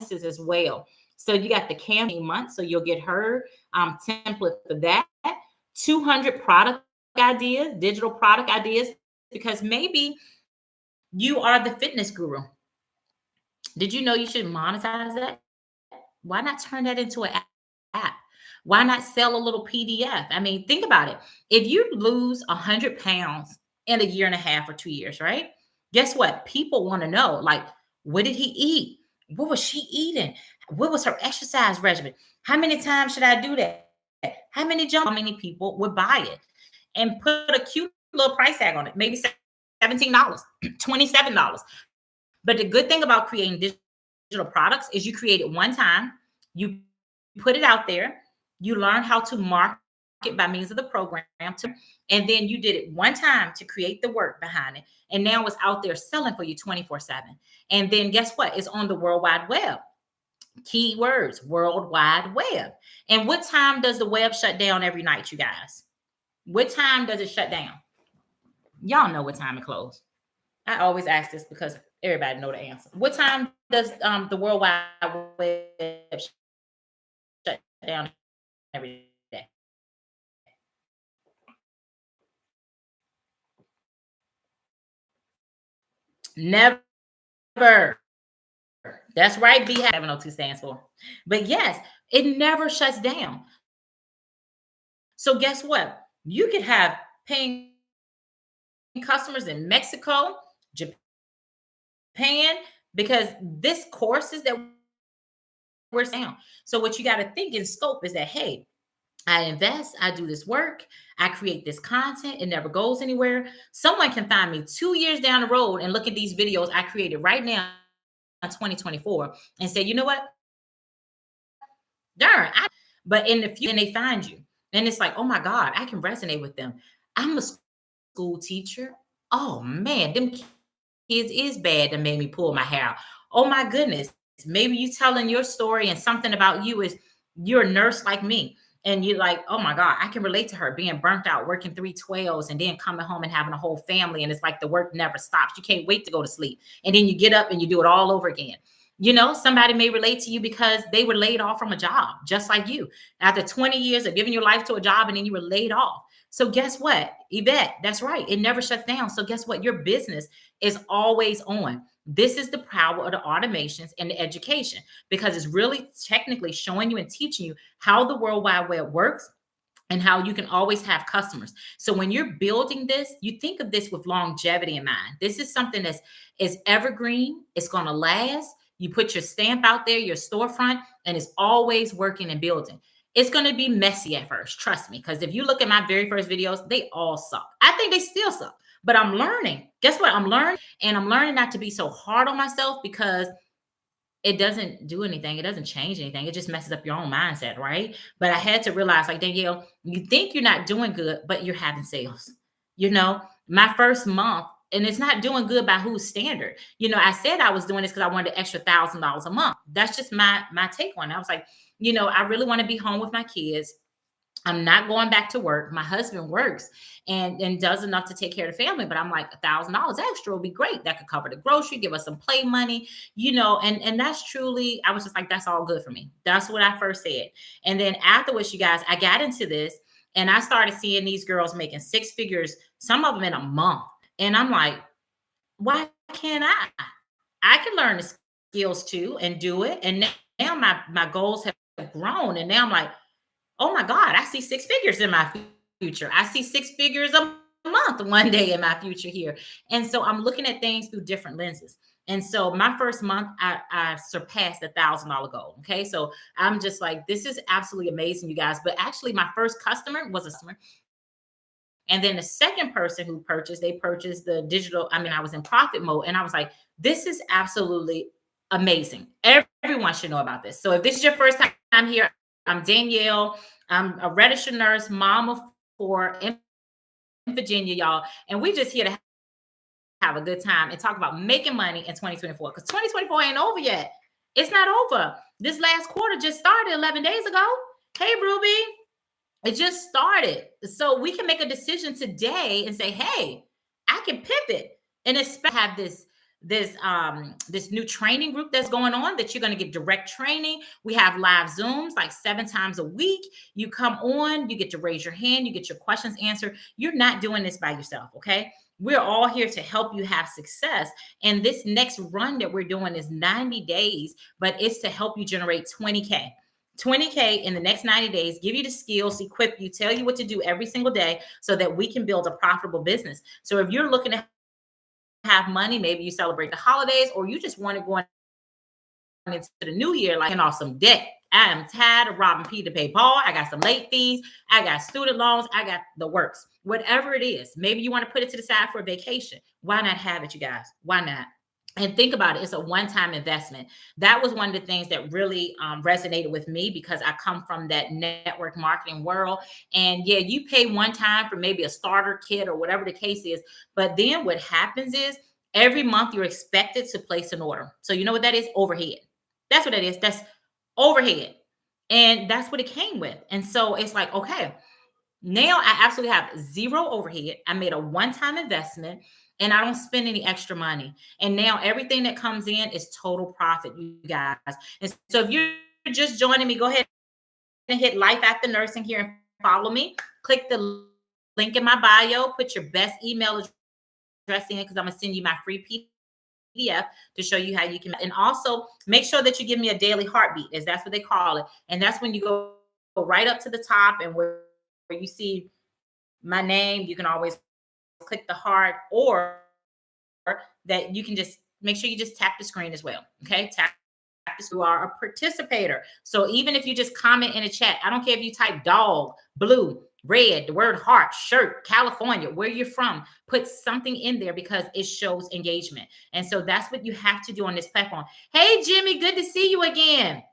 as well. So you got the campaign month, so you'll get her template for that. 200 product ideas, digital product ideas, because maybe you are the fitness guru. Did you know you should monetize that? Why not turn that into an app? Why not sell a little PDF? I mean, think about it. If you lose 100 pounds in a year and a half or 2 years, right? Guess what? People want to know, like, what did he eat? What was she eating? What was her exercise regimen? How many times should I do that? How many people would buy it and put a cute little price tag on it? Maybe $17, $27. But the good thing about creating digital products is you create it one time, you put it out there, you learn how to market by means of the program, and then you did it one time to create the work behind it. And now it's out there selling for you 24/7. And then guess what? It's on the World Wide Web. Keywords, World Wide Web. And what time does the web shut down every night, you guys? What time does it shut down? Y'all know what time it closes. I always ask this because everybody know the answer. What time does the World Wide Web shut down every day? Never. That's right. B 702 stands for. But yes, it never shuts down. So guess what? You could have paying customers in Mexico, Japan, because this courses that we're down. So what you got to think in scope is that, hey, I invest, I do this work, I create this content, it never goes anywhere. Someone can find me 2 years down the road and look at these videos I created right now in 2024 and say, you know what? Darn, but in the future, and they find you. And it's like, oh my God, I can resonate with them. I'm a school teacher. Oh man, them kids is bad that made me pull my hair out. Oh my goodness. Maybe you telling your story and something about you is you're a nurse like me. And you're like, oh my God, I can relate to her being burnt out, working 312s and then coming home and having a whole family. And it's like the work never stops. You can't wait to go to sleep. And then you get up and you do it all over again. You know, somebody may relate to you because they were laid off from a job, just like you. After 20 years of giving your life to a job and then you were laid off. So guess what? Yvette, that's right. It never shuts down. So guess what? Your business is always on. This is the power of the automations and the education because it's really technically showing you and teaching you how the World Wide Web works and how you can always have customers. So when you're building this, you think of this with longevity in mind. This is something is evergreen. It's going to last. You put your stamp out there, your storefront, and it's always working and building. It's going to be messy at first, trust me, because if you look at my very first videos, they all suck. I think they still suck, but I'm learning. Guess what? I'm learning, and I'm learning not to be so hard on myself because it doesn't do anything. It doesn't change anything. It just messes up your own mindset, right? But I had to realize, like, Danielle, you think you're not doing good, but you're having sales. You know, my first month, and it's not doing good by whose standard. You know, I said I was doing this because I wanted an extra $1,000 a month. That's just my take on it. I was like, you know, I really want to be home with my kids. I'm not going back to work. My husband works and does enough to take care of the family, but I'm like $1,000 extra will be great. That could cover the grocery, give us some play money, you know, and that's truly, I was just like, that's all good for me. That's what I first said. And then afterwards, you guys, I got into this and I started seeing these girls making six figures, some of them in a month. And I'm like, why can't I? I can learn the skills too and do it. And now my goals have grown. And now I'm like, oh my God, I see six figures in my future. I see six figures a month one day in my future here. And so I'm looking at things through different lenses. And so my first month, I surpassed $1,000 goal. Okay. So I'm just like, this is absolutely amazing, you guys. But actually, my first customer was a customer. And then the second person who purchased, they purchased the digital. I mean, I was in profit mode and I was like, this is absolutely amazing. Everyone should know about this. So if this is your first time here, I'm Danielle. I'm a registered nurse, mom of four in Virginia, y'all. And we just here to have a good time and talk about making money in 2024 because 2024 ain't over yet. It's not over. This last quarter just started 11 days ago. Hey, Ruby. It just started. So we can make a decision today and say, hey, I can pivot and expect to have this new training group that's going on that you're going to get direct training. We have live Zooms like 7 times a week. You come on, you get to raise your hand, you get your questions answered. You're not doing this by yourself, okay? We're all here to help you have success. And this next run that we're doing is 90 days, but it's to help you generate 20K. 20K in the next 90 days, give you the skills, equip you, tell you what to do every single day so that we can build a profitable business. So if you're looking to have money, maybe you celebrate the holidays or you just want to go into the new year like off some debt. I am tired of robbing Peter to pay Paul. I got some late fees. I got student loans. I got the works. Whatever it is, maybe you want to put it to the side for a vacation. Why not have it, you guys? Why not? And think about it, it's a one-time investment. That was one of the things that really resonated with me because I come from that network marketing world. And yeah, you pay one time for maybe a starter kit or whatever the case is. But then what happens is every month you're expected to place an order. So you know what that is? Overhead. That's what it is. That's overhead. And that's what it came with. And so it's like, okay, now I absolutely have zero overhead. I made a one-time investment and I don't spend any extra money. And now everything that comes in is total profit, you guys. And so if you're just joining me, go ahead and hit Life After Nursing here and follow me. Click the link in my bio, put your best email address in because I'm going to send you my free PDF to show you how you can. And also make sure that you give me a daily heartbeat, as that's what they call it. And that's when you go right up to the top and where you see my name, you can always click the heart, or that you can just make sure you just tap the screen as well. Okay, tap this. You are a participator. So even if you just comment in a chat, I don't care if you type dog, blue, red, the word heart, shirt, California, where you're from, put something in there because it shows engagement. And so that's what you have to do on this platform. Hey, Jimmy, good to see you again.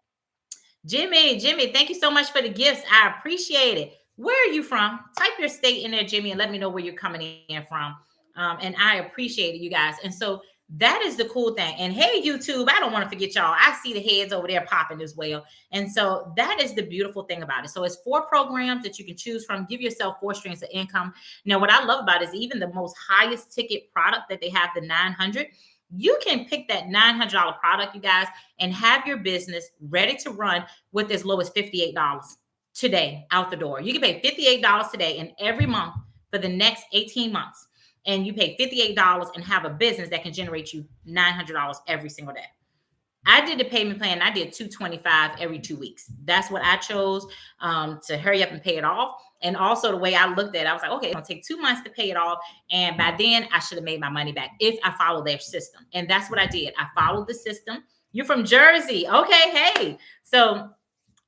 Jimmy, thank you so much for the gifts. I appreciate it. Where are you from? Type your state in there, Jimmy, and let me know where you're coming in from. And I appreciate it, you guys. And so that is the cool thing. And hey, YouTube, I don't want to forget y'all. I see the heads over there popping as well. And so that is the beautiful thing about it. So it's 4 programs that you can choose from. Give yourself 4 streams of income. Now, what I love about it is even the most highest ticket product that they have, the 900, you can pick that $900 product, you guys, and have your business ready to run with as low as $58 today out the door. You can pay $58 today and every month for the next 18 months. And you pay $58 and have a business that can generate you $900 every single day. I did the payment plan. I did $225 every 2 weeks. That's what I chose to hurry up and pay it off. And also the way I looked at it, I was like, okay, it's gonna take 2 months to pay it off. And by then I should have made my money back if I follow their system. And that's what I did. I followed the system. You're from Jersey. Okay, hey. So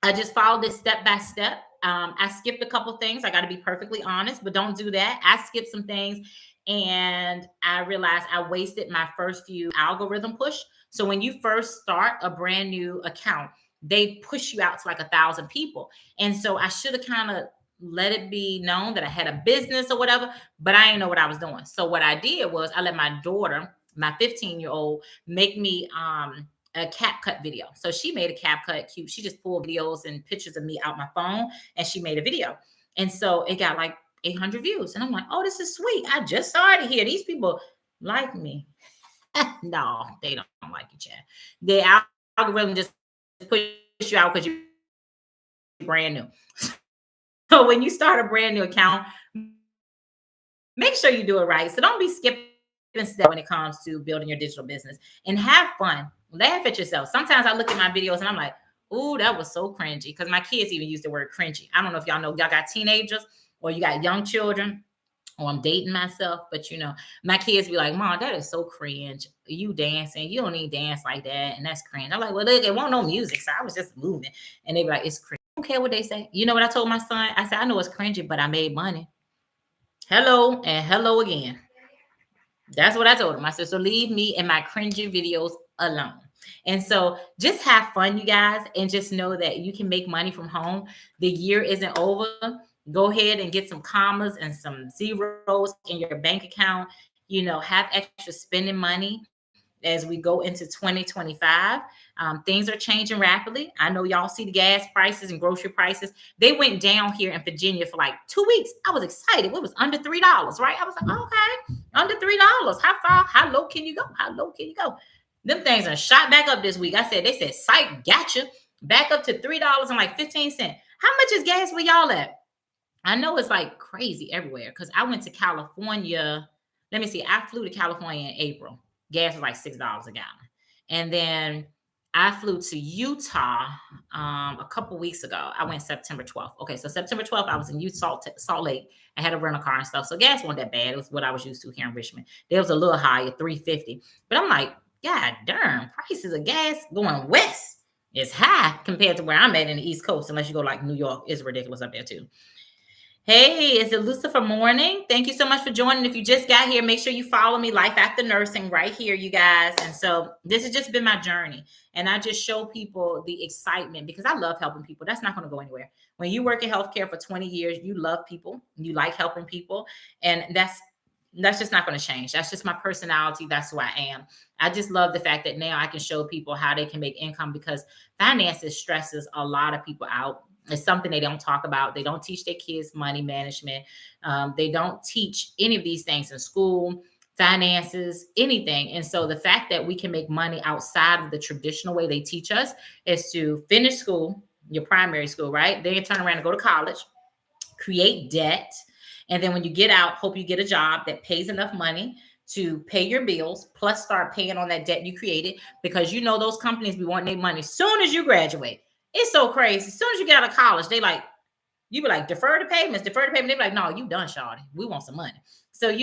I just followed this step by step. I skipped a couple things. I got to be perfectly honest, but don't do that. I skipped some things and I realized I wasted my first few algorithm push. So when you first start a brand new account, they push you out to like 1,000 people. And so I should have kind of let it be known that I had a business or whatever, but I didn't know what I was doing. So what I did was I let my daughter, my 15-year-old, make me a CapCut video. So she made a CapCut cute. She just pulled videos and pictures of me out my phone and she made a video. And so it got like 800 views. And I'm like, oh, this is sweet. I just started here. These people like me. No, they don't like you, Chad. The algorithm just push you out because you're brand new. So when you start a brand new account, make sure you do it right. So don't be skipping steps when it comes to building your digital business, and have fun. Laugh at yourself. Sometimes I look at my videos and I'm like, ooh, that was so cringy. Because my kids even use the word cringy. I don't know if y'all know, y'all got teenagers or you got young children, or I'm dating myself, but you know, my kids be like, Mom, that is so cringe. You dancing, you don't need dance like that, and that's cringe. I'm like, well, look, it won't no music, so I was just moving. And they be like, it's cringe. I don't care what they say. You know what I told my son? I said, I know it's cringy, but I made money. Hello and hello again. That's what I told him. I said, so leave me and my cringy videos alone. And so just have fun, you guys, and just know that you can make money from home. The year isn't over. Go ahead and get some commas and some zeros in your bank account. You know, have extra spending money as we go into 2025. Things are changing rapidly. I know y'all see the gas prices and grocery prices. They went down here in Virginia for like 2 weeks. I was excited. It was under $3, right? I was like, okay, under $3. How low can you go? How low can you go? Them things are shot back up this week. They said, psych, gotcha. Back up to $3 and like 15 cents. How much is gas where y'all at? I know it's like crazy everywhere because I went to California. Let me see. I flew to California in April. Gas was like $6 a gallon. And then I flew to Utah a couple weeks ago. I went September 12th. Okay, so September 12th, I was in Utah, Salt Lake. I had a rental car and stuff. So gas wasn't that bad. It was what I was used to here in Richmond. There was a little higher, $3.50. But I'm like, God darn, prices of gas going west is high compared to where I'm at in the East Coast. Unless you go like New York, it's ridiculous up there too. Hey, it's Lucifer Morning. Thank you so much for joining. If you just got here, make sure you follow me, Life After Nursing, right here, you guys. And so this has just been my journey. And I just show people the excitement because I love helping people. That's not going to go anywhere. When you work in healthcare for 20 years, you love people, you like helping people. And that's just not going to change. That's just my personality. That's who I am. I just love the fact that now I can show people how they can make income because finances stresses a lot of people out. It's something they don't talk about. They don't teach their kids money management. They don't teach any of these things in school, finances, anything. And so the fact that we can make money outside of the traditional way they teach us is to finish school, your primary school, right? Then you turn around and go to college, create debt. And then when you get out, hope you get a job that pays enough money to pay your bills, plus start paying on that debt you created because you know those companies be wanting their money as soon as you graduate. It's so crazy. As soon as you get out of college, they like, you be like, defer the payments, defer the payment. They be like, no, you done, shawty. We want some money. So,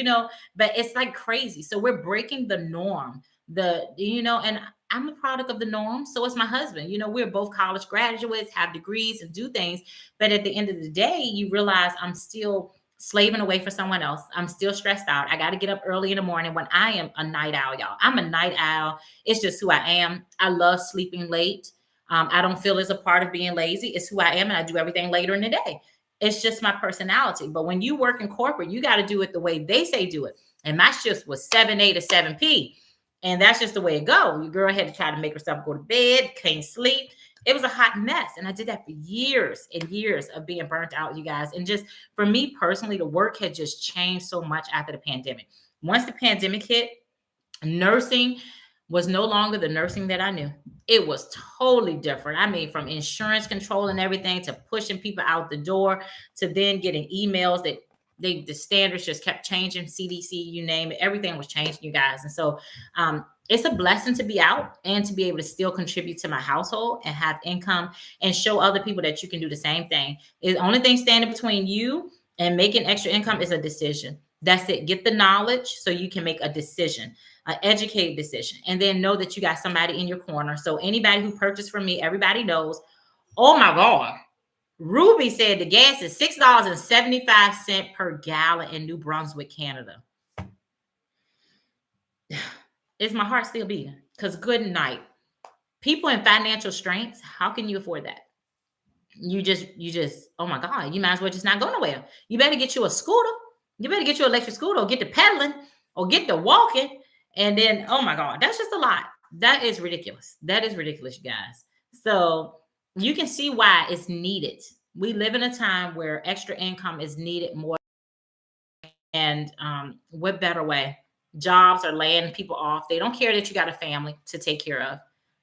but it's like crazy. So we're breaking the norm. And I'm a product of the norm. So is my husband. We're both college graduates, have degrees and do things. But at the end of the day, you realize I'm still slaving away for someone else. I'm still stressed out. I got to get up early in the morning when I am a night owl, y'all. I'm a night owl. It's just who I am. I love sleeping late. I don't feel it's a part of being lazy. It's who I am, and I do everything later in the day. It's just my personality. But when you work in corporate, you got to do it the way they say do it. And my shift was 7A to 7P. And that's just the way it goes. Your girl had to try to make herself go to bed, can't sleep. It was a hot mess. And I did that for years and years of being burnt out, you guys. And just for me personally, the work had just changed so much after the pandemic. Once the pandemic hit, nursing was no longer the nursing that I knew. It was totally different. I mean, from insurance control and everything to pushing people out the door to then getting emails that the standards just kept changing. CDC, you name it, everything was changing, you guys. And so it's a blessing to be out and to be able to still contribute to my household and have income and show other people that you can do the same thing. The only thing standing between you and making extra income is a decision. That's it. Get the knowledge so you can make a decision, an educated decision, and then know that you got somebody in your corner. So anybody who purchased from me, everybody knows, oh my God, Ruby said the gas is $6.75 per gallon in New Brunswick, Canada. Is my heart still beating? Because good night. People in financial strengths, how can you afford that? You just, oh my God, you might as well just not go nowhere. You better get you a scooter. You better get you an electric scooter or get to pedaling or get to walking. And then, oh my God, that's just a lot. That is ridiculous. That is ridiculous, you guys. So you can see why it's needed. We live in a time where extra income is needed more. And what better way? Jobs are laying people off. They don't care that you got a family to take care of.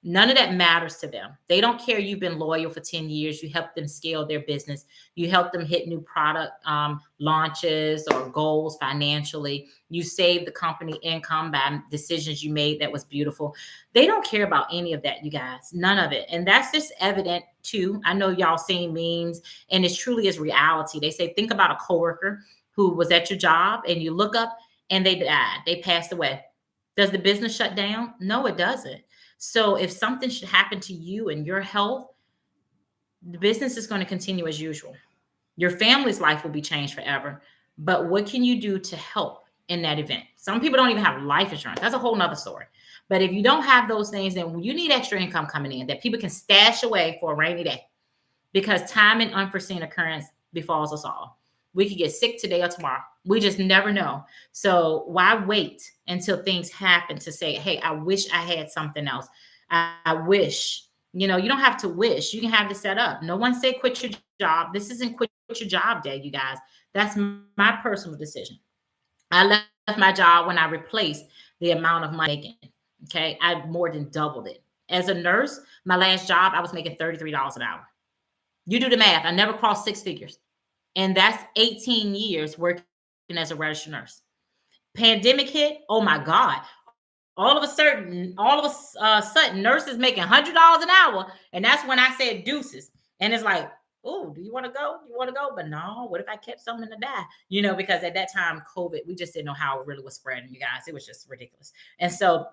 None of that matters to them. They don't care you've been loyal for 10 years. You help them scale their business. You help them hit new product launches or goals financially. You save the company income by decisions you made that was beautiful. They don't care about any of that, you guys. None of it. And that's just evident too. I know y'all seen memes, and it truly is reality. They say, think about a coworker who was at your job and you look up and they died. They passed away. Does the business shut down? No, it doesn't. So if something should happen to you and your health, the business is going to continue as usual. Your family's life will be changed forever. But what can you do to help in that event? Some people don't even have life insurance. That's a whole nother story. But if you don't have those things, then you need extra income coming in that people can stash away for a rainy day, because time and unforeseen occurrence befalls us all. We could get sick today or tomorrow. We just never know. So why wait until things happen to say, hey, I wish I had something else. I wish, you don't have to wish. You can have this set up. No one said quit your job. This isn't quit your job day, you guys. That's my personal decision. I left my job when I replaced the amount of money making. Okay. I more than doubled it. As a nurse, my last job, I was making $33 an hour. You do the math. I never crossed six figures. And that's 18 years working as a registered nurse. Pandemic hit. Oh my God. All of a sudden, nurses making $100 an hour. And that's when I said deuces. And it's like, oh, do you want to go? You want to go? But no, what if I kept something to die? Because at that time, COVID, we just didn't know how it really was spreading, you guys. It was just ridiculous. And so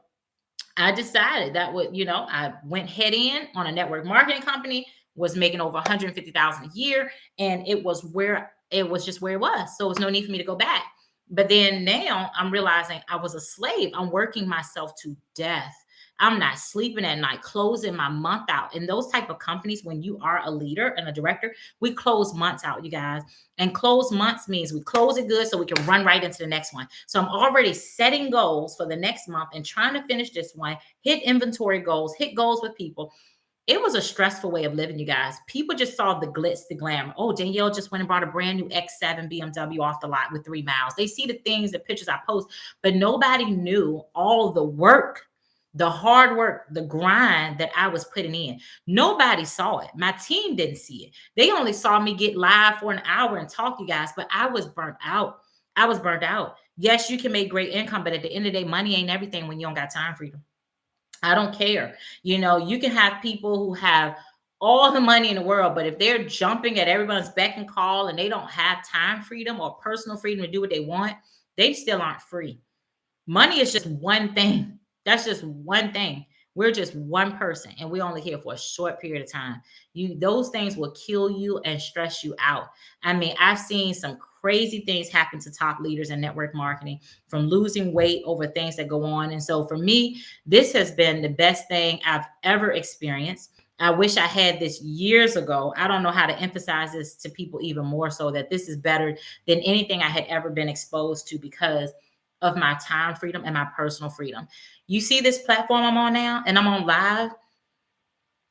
I decided that would, I went head in on a network marketing company, was making over 150,000 a year, and it was just where it was. So it was no need for me to go back. But then now I'm realizing I was a slave. I'm working myself to death. I'm not sleeping at night, closing my month out. In those type of companies, when you are a leader and a director, we close months out, you guys. And close months means we close it good so we can run right into the next one. So I'm already setting goals for the next month and trying to finish this one, hit inventory goals, hit goals with people. It was a stressful way of living, you guys. People just saw the glitz, the glamour. Oh, Danielle just went and bought a brand new X7 BMW off the lot with 3 miles. They see the things, the pictures I post, but nobody knew all the work, the hard work, the grind that I was putting in. Nobody saw it. My team didn't see it. They only saw me get live for an hour and talk, you guys, but I was burnt out. I was burnt out. Yes, you can make great income, but at the end of the day, money ain't everything when you don't got time freedom. I don't care. You can have people who have all the money in the world, but if they're jumping at everyone's beck and call and they don't have time freedom or personal freedom to do what they want, they still aren't free. Money is just one thing. That's just one thing. We're just one person and we're only here for a short period of time. Those things will kill you and stress you out. I mean, I've seen some crazy things happen to top leaders in network marketing, from losing weight over things that go on. And so for me, this has been the best thing I've ever experienced. I wish I had this years ago. I don't know how to emphasize this to people even more so, that this is better than anything I had ever been exposed to because of my time freedom and my personal freedom. You see this platform I'm on now, and I'm on live.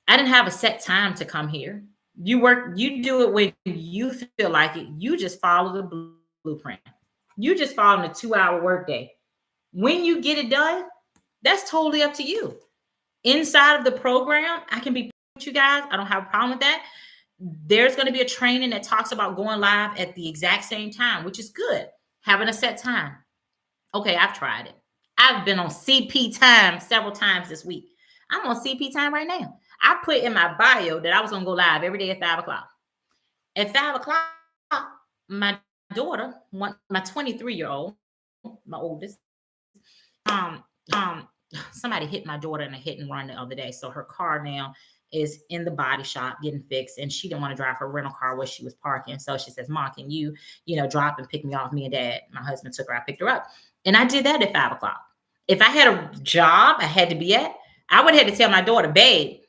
I didn't have a set time to come here. You do it when you feel like it. You just follow the blueprint. You just follow the 2-hour workday. When you get it done, that's totally up to you. Inside of the program, I can be with you guys. I don't have a problem with that. There's going to be a training that talks about going live at the exact same time, which is good. Having a set time. Okay, I've tried it. I've been on CP time several times this week. I'm on CP time right now. I put in my bio that I was going to go live every day at 5 o'clock. At 5 o'clock, my daughter, my 23-year-old, my oldest, um, somebody hit my daughter in a hit and run the other day. So her car now is in the body shop getting fixed, and she didn't want to drive her rental car where she was parking. So she says, Mom, can you, drop and pick me off? Me and Dad, my husband took her, I picked her up. And I did that at 5 o'clock. If I had a job I had to be at, I would have to tell my daughter, babe,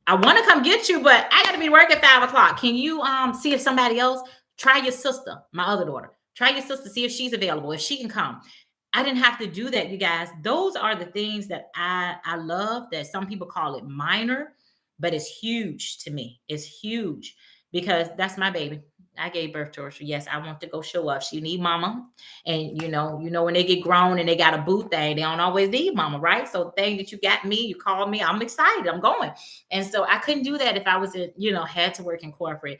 I want to come get you, but I got to be working at 5 o'clock. Can you see if somebody else, try your sister, my other daughter, try your sister, see if she's available, if she can come. I didn't have to do that, you guys. Those are the things that I love, that some people call it minor, but it's huge to me. It's huge because that's my baby. I gave birth to her. So yes, I want to go show up. She need mama. And when they get grown and they got a boo thing, they don't always need mama, right? So thing that you got me, you called me, I'm excited. I'm going. And so I couldn't do that if I was had to work in corporate.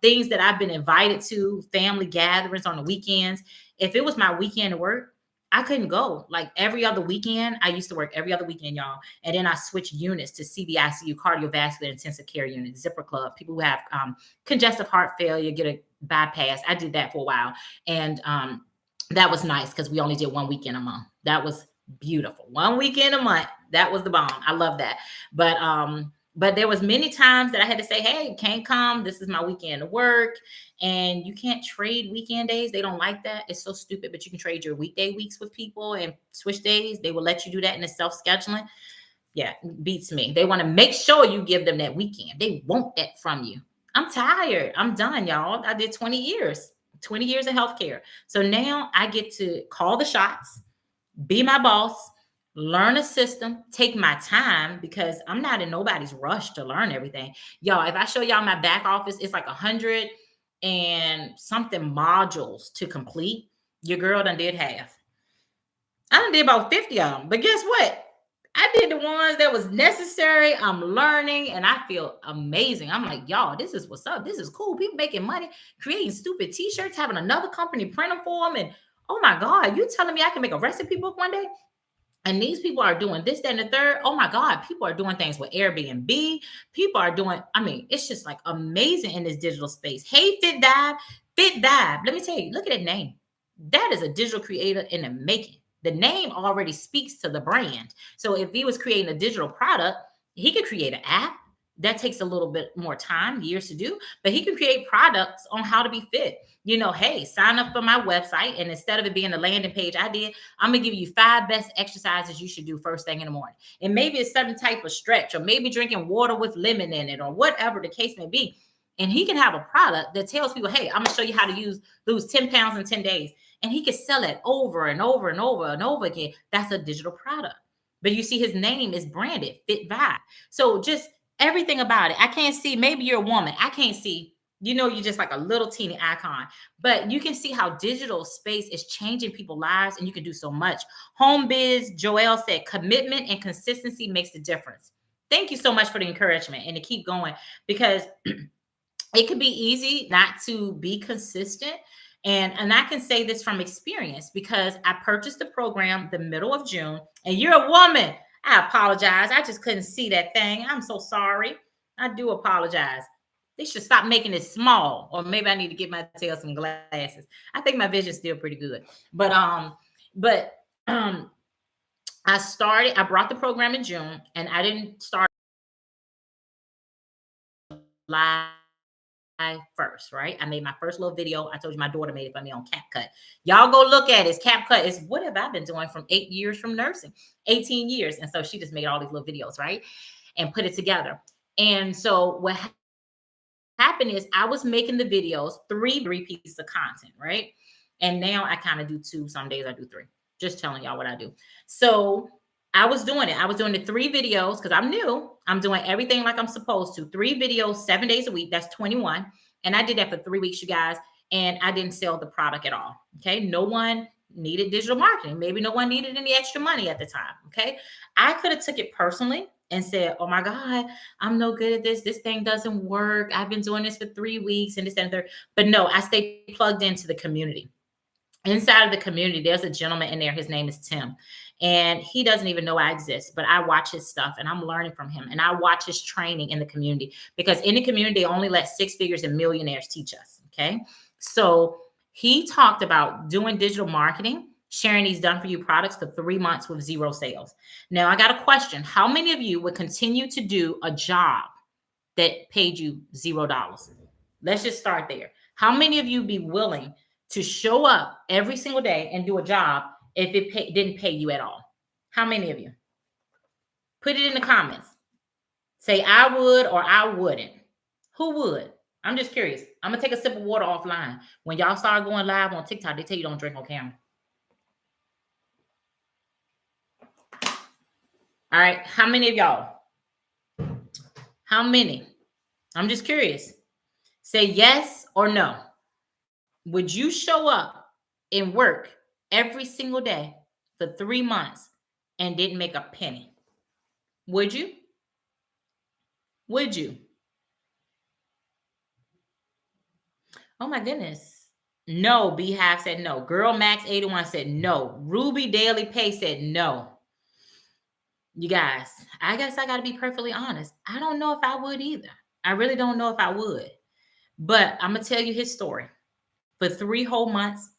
Things that I've been invited to, family gatherings on the weekends. If it was my weekend to work, I couldn't go. Like every other weekend, I used to work every other weekend, y'all. And then I switched units to CVICU, cardiovascular intensive care unit, Zipper Club. People who have congestive heart failure, get a bypass. I did that for a while. And that was nice because we only did 1 weekend a month. That was beautiful. 1 weekend a month. That was the bomb. I love that. But there was many times that I had to say, hey, can't come. This is my weekend to work. And you can't trade weekend days. They don't like that. It's so stupid, but you can trade your weekday weeks with people and switch days. They will let you do that in the self-scheduling. Yeah, beats me. They want to make sure you give them that weekend. They want that from you. I'm tired. I'm done, y'all. I did 20 years in healthcare. So now I get to call the shots, be my boss, learn a system, take my time because I'm not in nobody's rush to learn everything. Y'all, if I show y'all my back office, it's like 100 and something modules to complete. Your girl done did half. I done did about 50 of them. But guess what? I did the ones that was necessary. I'm learning and I feel amazing. I'm like, y'all, this is what's up. This is cool. People making money, creating stupid t-shirts, having another company print them for them. And oh my God, you telling me I can make a recipe book one day? And these people are doing this, that, and the third. Oh my God, people are doing things with Airbnb. People are doing, it's just like amazing in this digital space. Hey, Fit Dive. Let me tell you, look at that name. That is a digital creator in the making. The name already speaks to the brand. So if he was creating a digital product, he could create an app. That takes a little bit more time, years to do, but he can create products on how to be fit. Hey, sign up for my website. And instead of it being a landing page I did, I'm going to give you 5 best exercises you should do first thing in the morning. And maybe it's some type of stretch, or maybe drinking water with lemon in it, or whatever the case may be. And he can have a product that tells people, hey, I'm going to show you how to lose 10 pounds in 10 days. And he can sell it over and over and over and over again. That's a digital product. But you see, his name is branded Fit Vibe. So just everything about it. I can't see, maybe you're a woman. I can't see, you're just like a little teeny icon, but you can see how digital space is changing people's lives, and you can do so much. Home Biz Joelle said, commitment and consistency makes the difference. Thank you so much for the encouragement and to keep going, because it could be easy not to be consistent. And I can say this from experience, because I purchased the program the middle of June, and you're a woman. I apologize. I just couldn't see that thing. I'm so sorry. I do apologize. They should stop making it small, or maybe I need to get myself some glasses. I think my vision's still pretty good. But I brought the program in June, and I didn't start live first, right? I made my first little video. I told you my daughter made it for me on CapCut. Y'all go look at it. It's CapCut. It's what have I been doing from 8 years from nursing, 18 years. And so she just made all these little videos, right? And put it together. And so what happened is I was making the videos, three pieces of content, right? And now I kind of do 2. Some days I do 3. Just telling y'all what I do. So I was doing it. I was doing the 3 videos because I'm new. I'm doing everything like I'm supposed to. 3 videos, 7 days a week. That's 21. And I did that for 3 weeks, you guys. And I didn't sell the product at all. Okay. No one needed digital marketing. Maybe no one needed any extra money at the time. Okay. I could have took it personally and said, oh my God, I'm no good at this. This thing doesn't work. I've been doing this for 3 weeks and this and third. But no, I stayed plugged into the community. Inside of the community, there's a gentleman in there. His name is Tim. And he doesn't even know I exist, but I watch his stuff and I'm learning from him. And I watch his training in the community, because in the community, they only let 6 figures and millionaires teach us. Okay. So he talked about doing digital marketing, sharing these done for you products for 3 months with 0 sales. Now I got a question. How many of you would continue to do a job that paid you $0? Let's just start there. How many of you be willing to show up every single day and do a job if it didn't pay you at all? How many of you? Put it in the comments. Say I would or I wouldn't. Who would? I'm just curious. I'm going to take a sip of water offline. When y'all start going live on TikTok, they tell you don't drink on camera. All right. How many of y'all? How many? I'm just curious. Say yes or no. Would you show up and work every single day for 3 months and didn't make a penny? Would you? Would you? Oh my goodness. No, Beehive said no. Girl Max 81 said no. Ruby Daily Pay said no. You guys, I guess I got to be perfectly honest. I don't know if I would either. I really don't know if I would. But I'm going to tell you his story. For 3 whole months,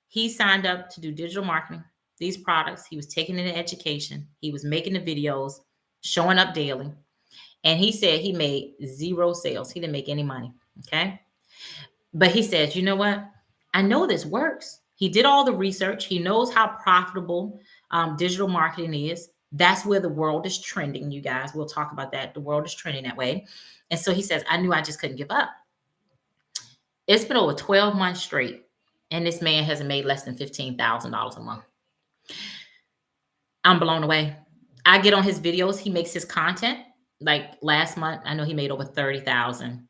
he signed up to do digital marketing, these products. He was taking it in education. He was making the videos, showing up daily. And he said he made 0 sales. He didn't make any money. Okay. But he says, you know what? I know this works. He did all the research. He knows how profitable digital marketing is. That's where the world is trending, you guys. We'll talk about that. The world is trending that way. And so he says, I knew I just couldn't give up. It's been over 12 months straight, and this man hasn't made less than $15,000 a month. I'm blown away. I get on his videos. He makes his content. Like last month, I know he made over 30,000.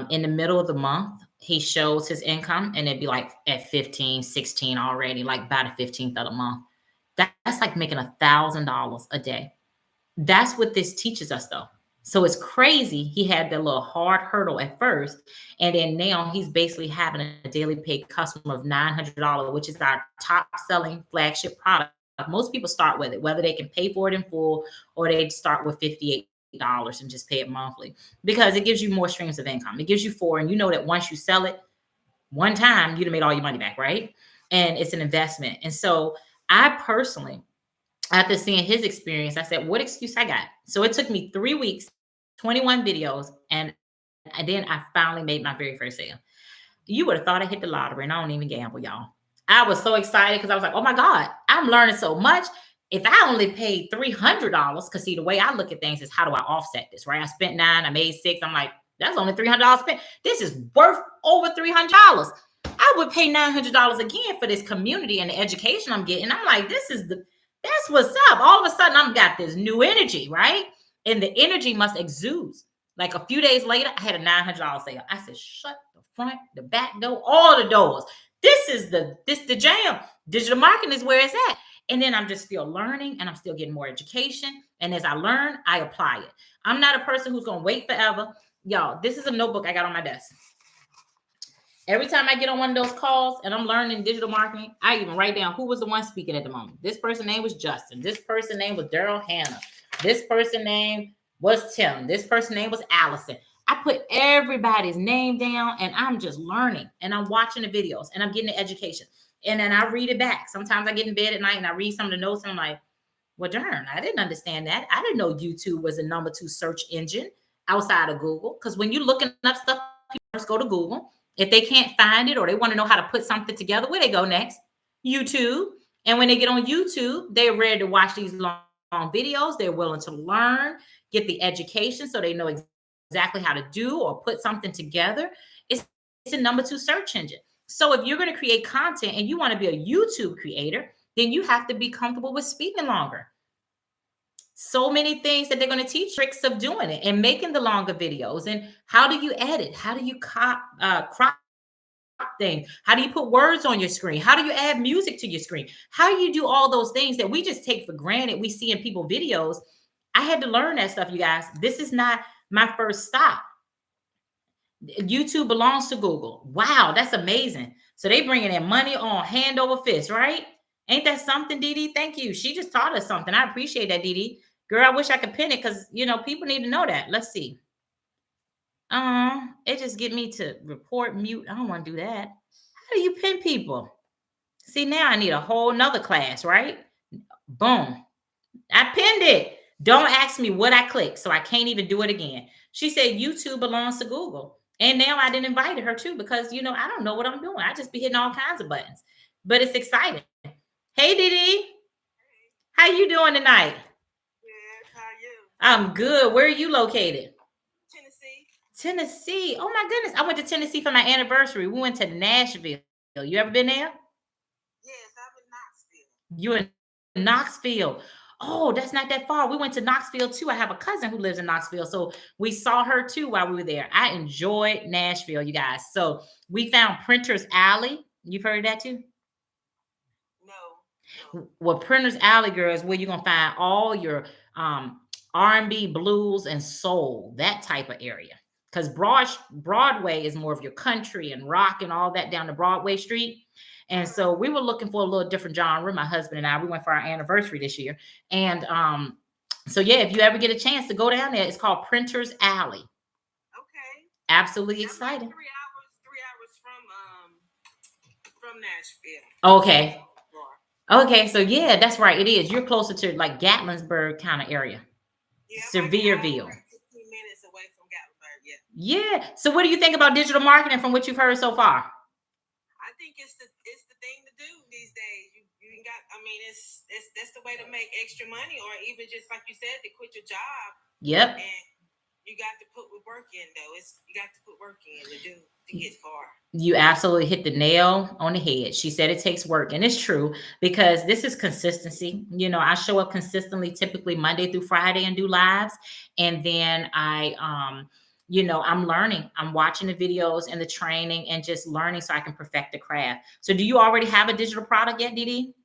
In the middle of the month, he shows his income, and it'd be like at 15, 16 already, like by the 15th of the month. That's like making $1,000 a day. That's what this teaches us, though. So it's crazy. He had that little hard hurdle at first. And then now he's basically having a daily paid customer of $900, which is our top selling flagship product. Most people start with it, whether they can pay for it in full or they start with $58 and just pay it monthly, because it gives you more streams of income. It gives you 4. And you know that once you sell it one time, you'd have made all your money back, right? And it's an investment. And so I personally, after seeing his experience, I said, what excuse I got? So it took me 3 weeks, 21 videos, and then I finally made my very first sale. You would have thought I hit the lottery, and I don't even gamble, y'all. I was so excited because I was like, oh my God, I'm learning so much. If I only paid $300, because see, the way I look at things is how do I offset this, right? I spent 9, I made 6. I'm like, that's only $300 spent. This is worth over $300. I would pay $900 again for this community and the education I'm getting. I'm like, that's what's up. All of a sudden, I've got this new energy, right? And the energy must exude. Like a few days later, I had a $900 sale. I said, shut the front, the back door, all the doors. This the jam. Digital marketing is where it's at. And then I'm just still learning and I'm still getting more education. And as I learn, I apply it. I'm not a person who's going to wait forever. Y'all, this is a notebook I got on my desk. Every time I get on one of those calls and I'm learning digital marketing, I even write down who was the one speaking at the moment. This person's name was Justin. This person's name was Daryl Hannah. This person's name was Tim. This person's name was Allison. I put everybody's name down and I'm just learning and I'm watching the videos and I'm getting the education. And then I read it back. Sometimes I get in bed at night and I read some of the notes and I'm like, well, darn, I didn't understand that. I didn't know YouTube was the number 2 search engine outside of Google. Because when you're looking up stuff, people first go to Google. If they can't find it or they want to know how to put something together, where they go next? YouTube. And when they get on YouTube, they're ready to watch these long videos. They're willing to learn, get the education so they know exactly how to do or put something together. It's a number 2 search engine. So if you're going to create content and you want to be a YouTube creator, then you have to be comfortable with speaking longer. So many things that they're going to teach, tricks of doing it and making the longer videos. And how do you edit? How do you crop things? How do you put words on your screen? How do you add music to your screen? How do you do all those things that we just take for granted? We see in people videos. I had to learn that stuff, you guys. This is not my first stop. YouTube belongs to Google. Wow, that's amazing. So they bringing in money on hand over fist, right? Ain't that something, Dee? Thank you. She just taught us something. I appreciate that, Dee. Girl, I wish I could pin it because, people need to know that. Let's see. It just get me to report mute. I don't want to do that. How do you pin people? See, now I need a whole nother class, right? Boom. I pinned it. Don't ask me what I clicked, so I can't even do it again. She said YouTube belongs to Google. And now I didn't invite her too because, I don't know what I'm doing. I just be hitting all kinds of buttons. But it's exciting. Hey, Dee. How you doing tonight? Good. How are you? I'm good. Where are you located? Tennessee. Oh, my goodness. I went to Tennessee for my anniversary. We went to Nashville. You ever been there? Yes, I'm in Knoxville. You in Knoxville. Oh, that's not that far. We went to Knoxville too. I have a cousin who lives in Knoxville. So we saw her too while we were there. I enjoyed Nashville, you guys. So we found Printers Alley. You've heard of that too? No. Well, Printers Alley, girls, where you're going to find all your R&B, blues, and soul, that type of area. Because Broadway is more of your country and rock and all that down the Broadway Street. And so we were looking for a little different genre. My husband and I, we went for our anniversary this year. And so, yeah, if you ever get a chance to go down there, it's called Printers Alley. Okay. Absolutely exciting. Like 3 hours from Nashville. Okay. Okay, so yeah, that's right. It is. You're closer to like Gatlinburg kind of area. Yeah, Sevierville. 15 minutes away from Gatlinburg. Yeah. So what do you think about digital marketing from what you've heard so far? I think it's the thing to do these days. You got. I mean, that's the way to make extra money, or even just like you said, to quit your job. Yep. And you got to put work in though. You got to put work in to get far. You absolutely hit the nail on the head. She said it takes work, and it's true because this is consistency. I show up consistently, typically Monday through Friday, and do lives, and then I'm learning. I'm watching the videos and the training and just learning so I can perfect the craft. So do you already have a digital product yet, Dee?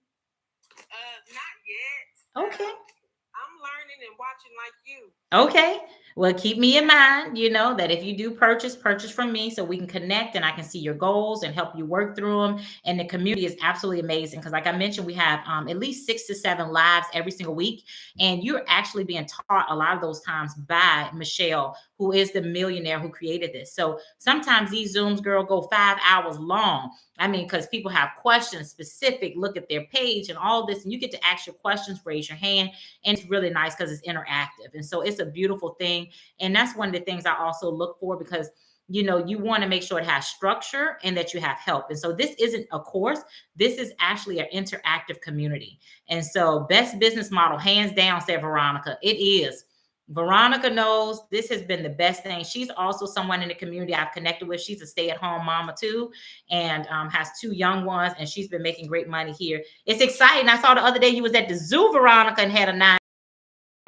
Not yet. Okay. I'm learning and watching like you. Okay. Well, keep me in mind, that if you do purchase from me so we can connect and I can see your goals and help you work through them. And the community is absolutely amazing because like I mentioned, we have at least 6 to 7 lives every single week. And you're actually being taught a lot of those times by Michelle who is the millionaire who created this. So sometimes these Zooms, girl, go 5 hours long. I mean, because people have questions specific, look at their page and all this, and you get to ask your questions, raise your hand, and it's really nice because it's interactive. And so it's a beautiful thing. And that's one of the things I also look for, because you want to make sure it has structure and that you have help. And so this isn't a course. This is actually an interactive community. And so best business model, hands down, said Veronica. It is. Veronica knows this has been the best thing. She's also someone in the community I've connected with. She's a stay-at-home mama too, and has 2 young ones, and she's been making great money here. It's exciting. I saw the other day you was at the zoo, Veronica, and had a 9.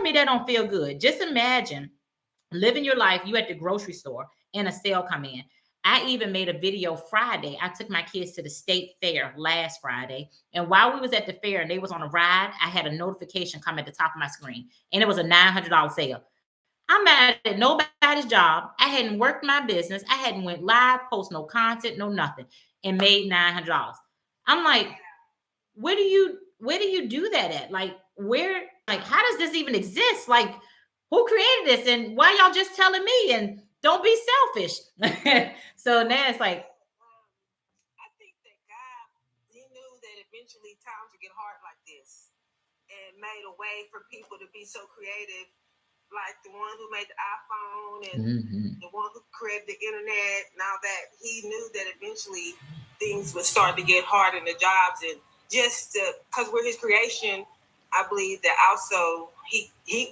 I mean, that don't feel good. Just imagine living your life. You at the grocery store and a sale come in. I even made a video Friday. I took my kids to the state fair last Friday. And while we was at the fair and they was on a ride, I had a notification come at the top of my screen. And it was a $900 sale. I'm mad at nobody's job. I hadn't worked my business. I hadn't went live, post no content, no nothing, and made $900. I'm like, where do you do that at? Like, how does this even exist? Like, who created this? And why y'all just telling me? And don't be selfish. So now it's like, I think that God, he knew that eventually times would get hard like this, and made a way for people to be so creative, like the one who made the iPhone and the one who created the internet. Now that he knew that eventually things would start to get hard in the jobs, and just because we're his creation, I believe that also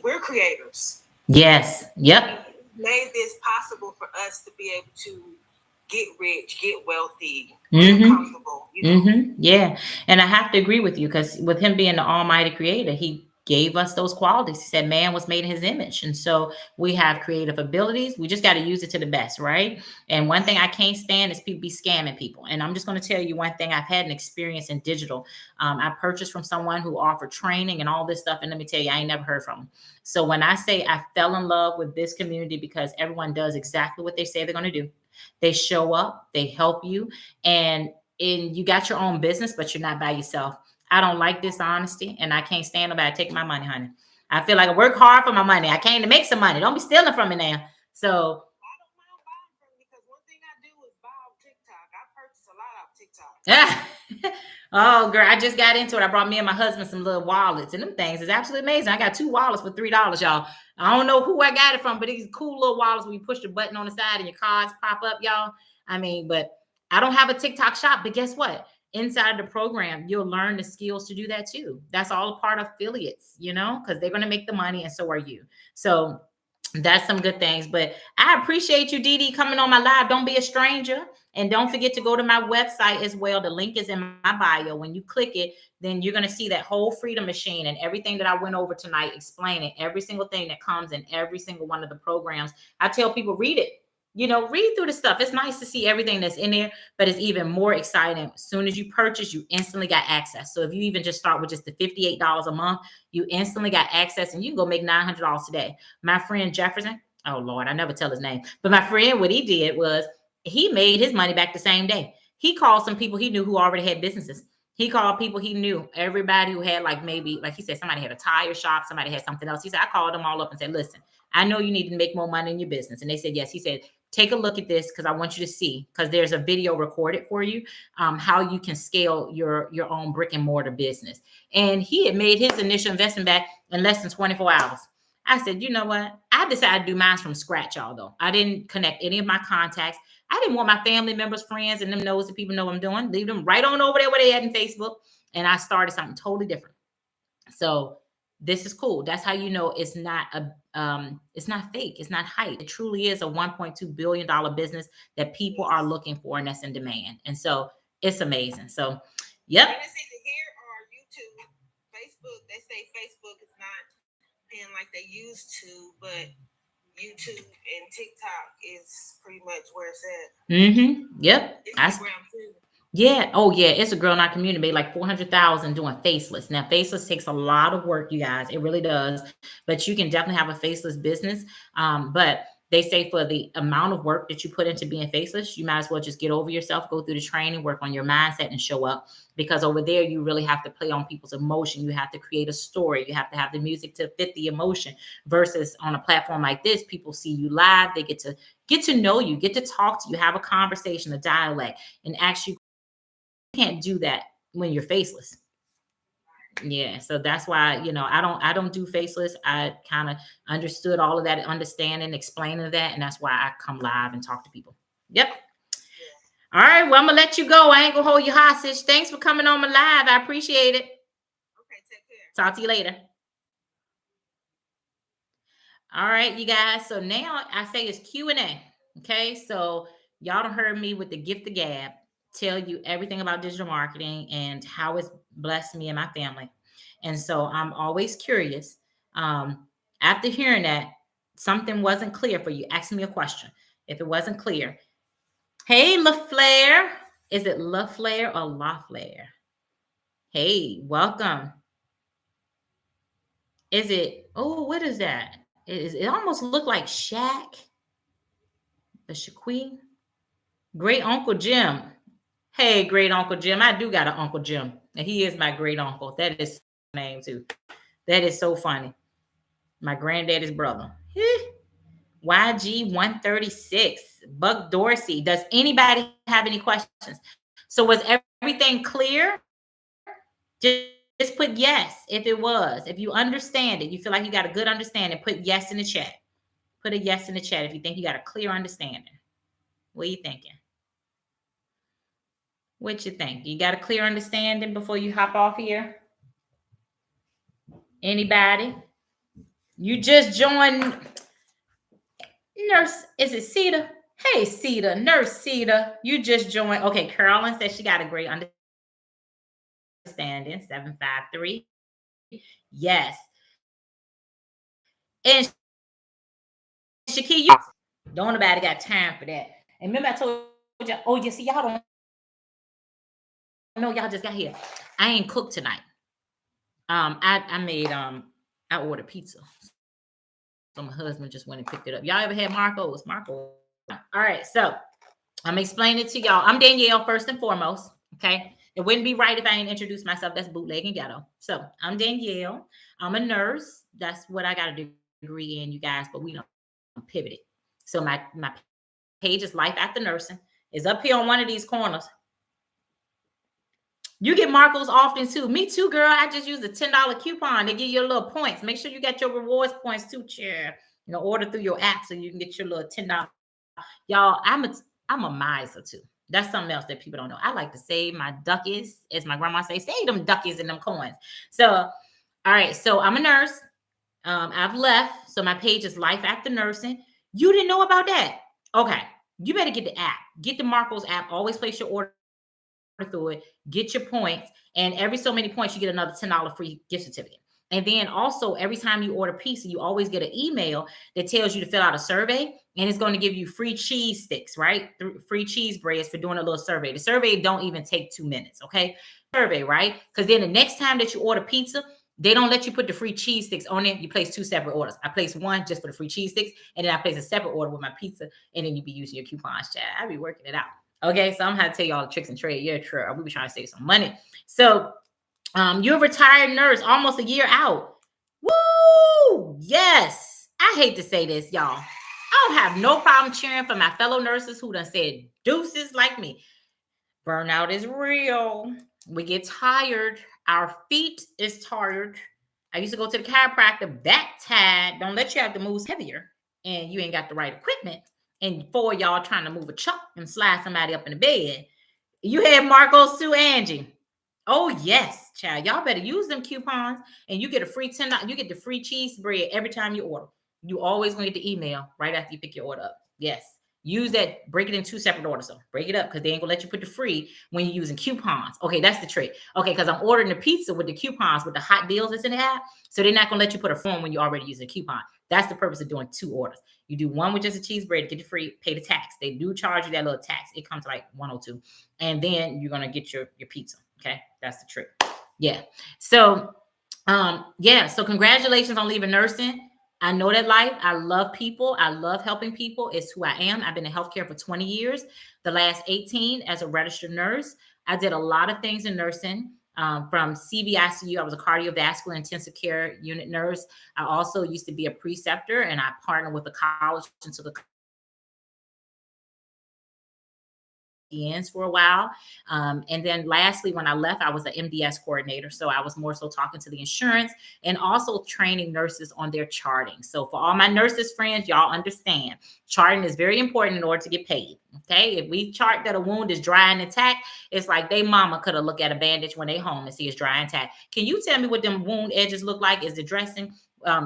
we're creators. Yes. Yep. He made this possible for us to be able to get rich, get wealthy, comfortable. Yeah. And I have to agree with you, because with him being the almighty creator, he gave us those qualities. He said man was made in his image. And so we have creative abilities. We just got to use it to the best, right? And one thing I can't stand is people be scamming people. And I'm just going to tell you one thing. I've had an experience in digital. I purchased from someone who offered training and all this stuff. And let me tell you, I ain't never heard from them. So when I say I fell in love with this community, because everyone does exactly what they say they're going to do. They show up, they help you, and you got your own business, but you're not by yourself. I don't like dishonesty, and I can't stand nobody taking my money, honey. I feel like I work hard for my money. I came to make some money. Don't be stealing from me now. So I don't mind buying from you, because one thing I do is buy on TikTok. I purchase a lot off TikTok. Oh, girl, I just got into it. I brought me and my husband some little wallets, and them things is absolutely amazing. I got 2 wallets for $3, y'all. I don't know who I got it from, but these cool little wallets where you push the button on the side and your cards pop up, y'all. I mean, but I don't have a TikTok shop, but guess what? Inside the program, you'll learn the skills to do that too. That's all a part of affiliates, because they're going to make the money, and so are you. So that's some good things. But I appreciate you, Dee Dee, coming on my live. Don't be a stranger. And don't forget to go to my website as well. The link is in my bio. When you click it, then you're going to see that whole Freedom Machine and everything that I went over tonight, explaining every single thing that comes in every single one of the programs. I tell people, read it. Read through the stuff. It's nice to see everything that's in there, but it's even more exciting. As soon as you purchase, you instantly got access. So if you even just start with just the $58 a month, you instantly got access, and you can go make $900 today. My friend Jefferson, oh Lord, I never tell his name, but my friend, what he did was he made his money back the same day. He called some people he knew who already had businesses. He called people he knew, everybody who had maybe he said, somebody had a tire shop, somebody had something else. He said, I called them all up and said, listen, I know you need to make more money in your business. And they said, yes. He said, take a look at this, because I want you to see, because there's a video recorded for you, how you can scale your own brick and mortar business. And he had made his initial investment back in less than 24 hours. I said, you know what? I decided to do mine from scratch, y'all, though. I didn't connect any of my contacts. I didn't want my family members, friends, and them knows that people know what I'm doing. Leave them right on over there where they had in Facebook. And I started something totally different. So this is cool. That's how you know it's not fake. It's not hype. It truly is a $1.2 billion business that people are looking for and that's in demand. And so it's amazing. So, yep. And it's either here or YouTube, Facebook. They say Facebook is not paying like they used to, but YouTube and TikTok is pretty much where it's at. Yep. Instagram too. Yeah. Oh, yeah. It's a girl in our community made like 400,000 doing faceless. Now, faceless takes a lot of work, you guys. It really does. But you can definitely have a faceless business. But They say for the amount of work that you put into being faceless, you might as well just get over yourself, go through the training, work on your mindset, and show up. Because over there, you really have to play on people's emotion. You have to create a story. You have to have the music to fit the emotion. Versus on a platform like this, people see you live. They get to know you, get to talk to you, have a conversation, a dialect, and ask you. You can't do that when you're faceless. Yeah, so that's why, I don't do faceless. I kind of understood all of that, understanding, explaining that, and that's why I come live and talk to people. Yep. All right, well, I'm gonna let you go. I ain't gonna hold you hostage. Thanks for coming on my live. I appreciate it. Okay, take care. Talk to you later. All right, you guys. So now I say it's Q&A. Okay, so y'all done heard me with the gift of gab tell you everything about digital marketing and how it's blessed me and my family. And so I'm always curious. After hearing that, something wasn't clear for you. Ask me a question. If it wasn't clear, hey, LaFlair. Is it LaFlair or LaFlair? Hey, welcome. Is it, oh, what is that? It almost looked like Shaq, the Shaquille. Great Uncle Jim. Hey, Great Uncle Jim. I do got an Uncle Jim, and he is my great uncle. That is name too. That is so funny. My granddaddy's brother. YG 136. Buck Dorsey. Does anybody have any questions? So was everything clear? Just put yes if it was. If you understand it, you feel like you got a good understanding, put yes in the chat. Put a yes in the chat if you think you got a clear understanding. What are you thinking? What you think? You got a clear understanding before you hop off here? Anybody? You just joined Nurse. Is it Cedar? Hey, Cedar. Nurse Cedar. You just joined. Okay, Carolyn says she got a great understanding. 753. Yes. And Shaquille, you don't nobody got time for that. And remember I told you, oh, you see, y'all don't know, y'all just got here. I ain't cooked tonight. I made I ordered pizza. So my husband just went and picked it up. Y'all ever had Marco's? Marco. All right, so I'm explaining it to y'all. I'm Danielle first and foremost. Okay. It wouldn't be right if I didn't introduce myself. That's bootleg and ghetto. So I'm Danielle. I'm a nurse. That's what I got a degree in, you guys, but we don't pivot it. So my page is Life After Nursing. It's up here on one of these corners. You get Marco's often too. Me too, girl. I just use a $10 coupon. They give you a little points. Make sure you get your rewards points too, chair. Order through your app so you can get your little $10. Y'all, I'm a miser too. That's something else that people don't know. I like to save my duckies, as my grandma say, save them duckies and them coins. So, all right. So I'm a nurse. I've left. So my page is Life After Nursing. You didn't know about that? Okay. You better get the app. Get the Marco's app. Always place your order through it. Get your points. And every so many points, you get another $10 free gift certificate. And then also, every time you order pizza, you always get an email that tells you to fill out a survey. And it's going to give you free cheese sticks, right? Free cheese breads for doing a little survey. The survey don't even take 2 minutes, okay? Survey, right? Because then the next time that you order pizza, they don't let you put the free cheese sticks on it. You place 2 separate orders. I place one just for the free cheese sticks, and then I place a separate order with my pizza, and then you be using your coupons, chat. I be working it out. Okay, so I'm going to tell you all the tricks and trade. Yeah, true. We be trying to save some money. So you're a retired nurse, almost a year out. Woo! Yes. I hate to say this, y'all. I don't have no problem cheering for my fellow nurses who done said deuces like me. Burnout is real. We get tired. Our feet is tired. I used to go to the chiropractor, back tired. Don't let you have to move heavier, and you ain't got the right equipment. And for y'all trying to move a chuck and slide somebody up in the bed. You had Marcos too, Angie. Oh, yes, child. Y'all better use them coupons, and you get a free $10. You get the free cheese bread every time you order. You always going to get the email right after you pick your order up. Yes. Use that. Break it in 2 separate orders. So break it up because they ain't going to let you put the free when you're using coupons. Okay, that's the trick. Okay, because I'm ordering the pizza with the coupons with the hot deals that's in the app. So they're not going to let you put a form when you already use a coupon. That's the purpose of doing 2 orders. You do one with just a cheese bread, get it free, pay the tax. They do charge you that little tax. It comes to like $102. And then you're going to get your pizza. Okay, that's the trick. Yeah. So, yeah. So congratulations on leaving nursing. I know that life. I love people. I love helping people. It's who I am. I've been in healthcare for 20 years, the last 18 as a registered nurse. I did a lot of things in nursing. From CVICU, I was a cardiovascular intensive care unit nurse. I also used to be a preceptor, and I partnered with the college into the ends for a while. And then lastly, when I left, I was the MDS coordinator. So I was more so talking to the insurance and also training nurses on their charting. So for all my nurses friends, y'all understand charting is very important in order to get paid. Okay. If we chart that a wound is dry and intact, it's like they mama could have looked at a bandage when they home and see it's dry and intact. Can you tell me what them wound edges look like? Is the dressing?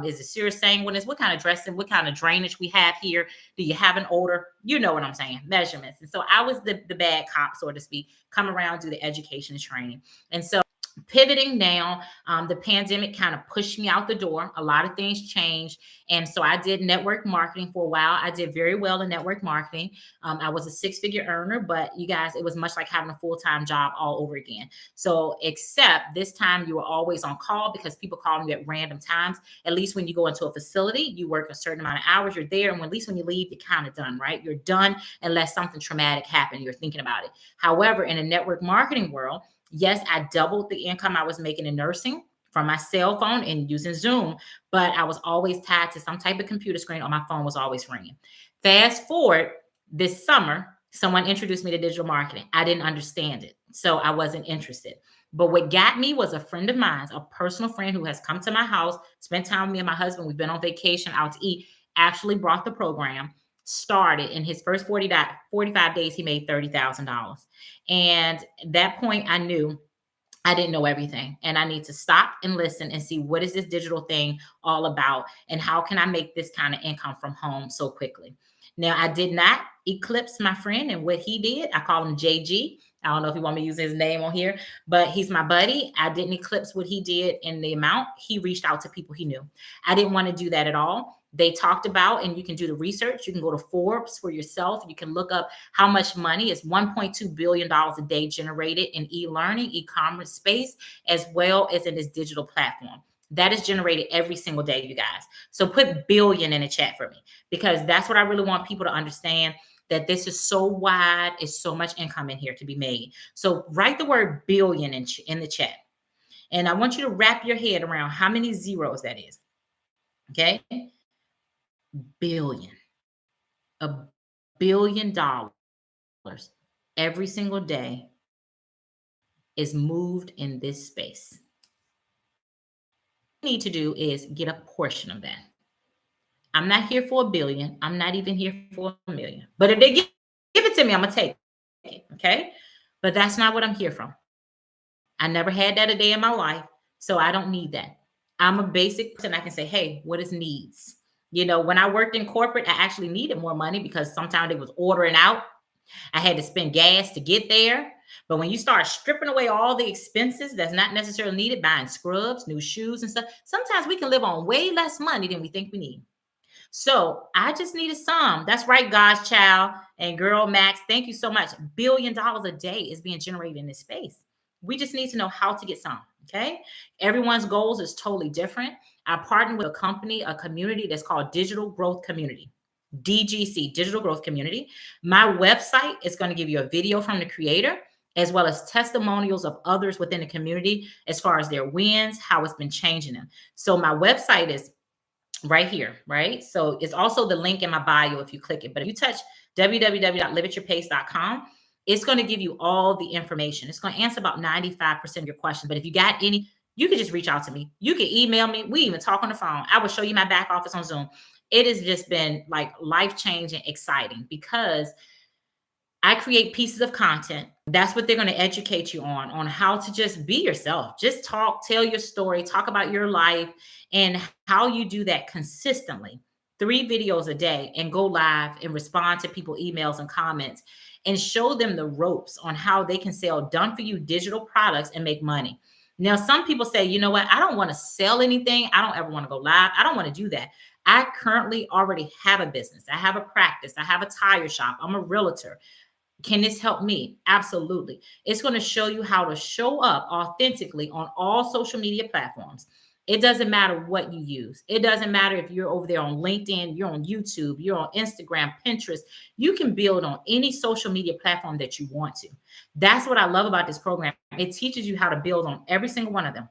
Is it serous sanguinous? What kind of dressing? What kind of drainage we have here? Do you have an odor? You know what I'm saying? Measurements. And so I was the bad cop, so to speak, come around, do the education and training. And so pivoting now, the pandemic kind of pushed me out the door. A lot of things changed. And so I did network marketing for a while. I did very well in network marketing. I was a six-figure earner, but you guys, it was much like having a full-time job all over again. So except this time you were always on call because people called you at random times. At least when you go into a facility, you work a certain amount of hours, you're there. And at least when you leave, you're kind of done, right? You're done unless something traumatic happened. You're thinking about it. However, in a network marketing world, yes, I doubled the income I was making in nursing from my cell phone and using Zoom, but I was always tied to some type of computer screen or my phone was always ringing. Fast forward this summer, someone introduced me to digital marketing. I didn't understand it, so I wasn't interested. But what got me was a friend of mine, a personal friend who has come to my house, spent time with me and my husband. We've been on vacation out to eat, actually brought the program, started in his first 45 days, he made $30,000. And at that point, I knew I didn't know everything and I need to stop and listen and see what is this digital thing all about and how can I make this kind of income from home so quickly. Now, I did not eclipse my friend and what he did. I call him JG. I don't know if you want me to use his name on here, but he's my buddy. I didn't eclipse what he did in the amount. He reached out to people he knew. I didn't want to do that at all. They talked about, and you can do the research. You can go to Forbes for yourself. You can look up how much money is $1.2 billion a day generated in e-learning, e-commerce space, as well as in this digital platform. That is generated every single day, you guys. So put billion in the chat for me, because that's what I really want people to understand, that this is so wide, it's so much income in here to be made. So write the word billion in the chat. And I want you to wrap your head around how many zeros that is. Okay? Billion. $1 billion every single day is moved in this space. What you need to do is get a portion of that. I'm not here for $1 billion. I'm not even here for $1 million. But if they give it to me, I'm going to take it. Okay? But that's not what I'm here from. I never had that a day in my life, so I don't need that. I'm a basic person. I can say, hey, what is needs? You know, when I worked in corporate, I actually needed more money because sometimes it was ordering out. I had to spend gas to get there. But when you start stripping away all the expenses that's not necessarily needed, buying scrubs, new shoes and stuff, sometimes we can live on way less money than we think we need. So I just needed some. That's right, God's child and girl Max. Thank you so much. $1 billion a day is being generated in this space. We just need to know how to get some. Okay. Everyone's goals is totally different. I partnered with a company, a community that's called Digital Growth Community. DGC, Digital Growth Community. My website is going to give you a video from the creator, as well as testimonials of others within the community as far as their wins, how it's been changing them. So my website is right here, right? So it's also the link in my bio if you click it. But if you touch www.liveatyourpace.com, it's going to give you all the information. It's going to answer about 95% of your questions. But if you got any, you can just reach out to me. You can email me. We even talk on the phone. I will show you my back office on Zoom. It has just been like life-changing, exciting, because I create pieces of content. That's what they're going to educate you on how to just be yourself. Just talk, tell your story, talk about your life and how you do that consistently. 3 videos a day and go live and respond to people emails and comments and show them the ropes on how they can sell done for you digital products and make money. Now, some people say, you know what? I don't want to sell anything. I don't ever want to go live. I don't want to do that. I currently already have a business. I have a practice. I have a tire shop. I'm a realtor. Can this help me? Absolutely. It's going to show you how to show up authentically on all social media platforms. It doesn't matter what you use. It doesn't matter if you're over there on LinkedIn, you're on YouTube, you're on Instagram, Pinterest. You can build on any social media platform that you want to. That's what I love about this program. It teaches you how to build on every single one of them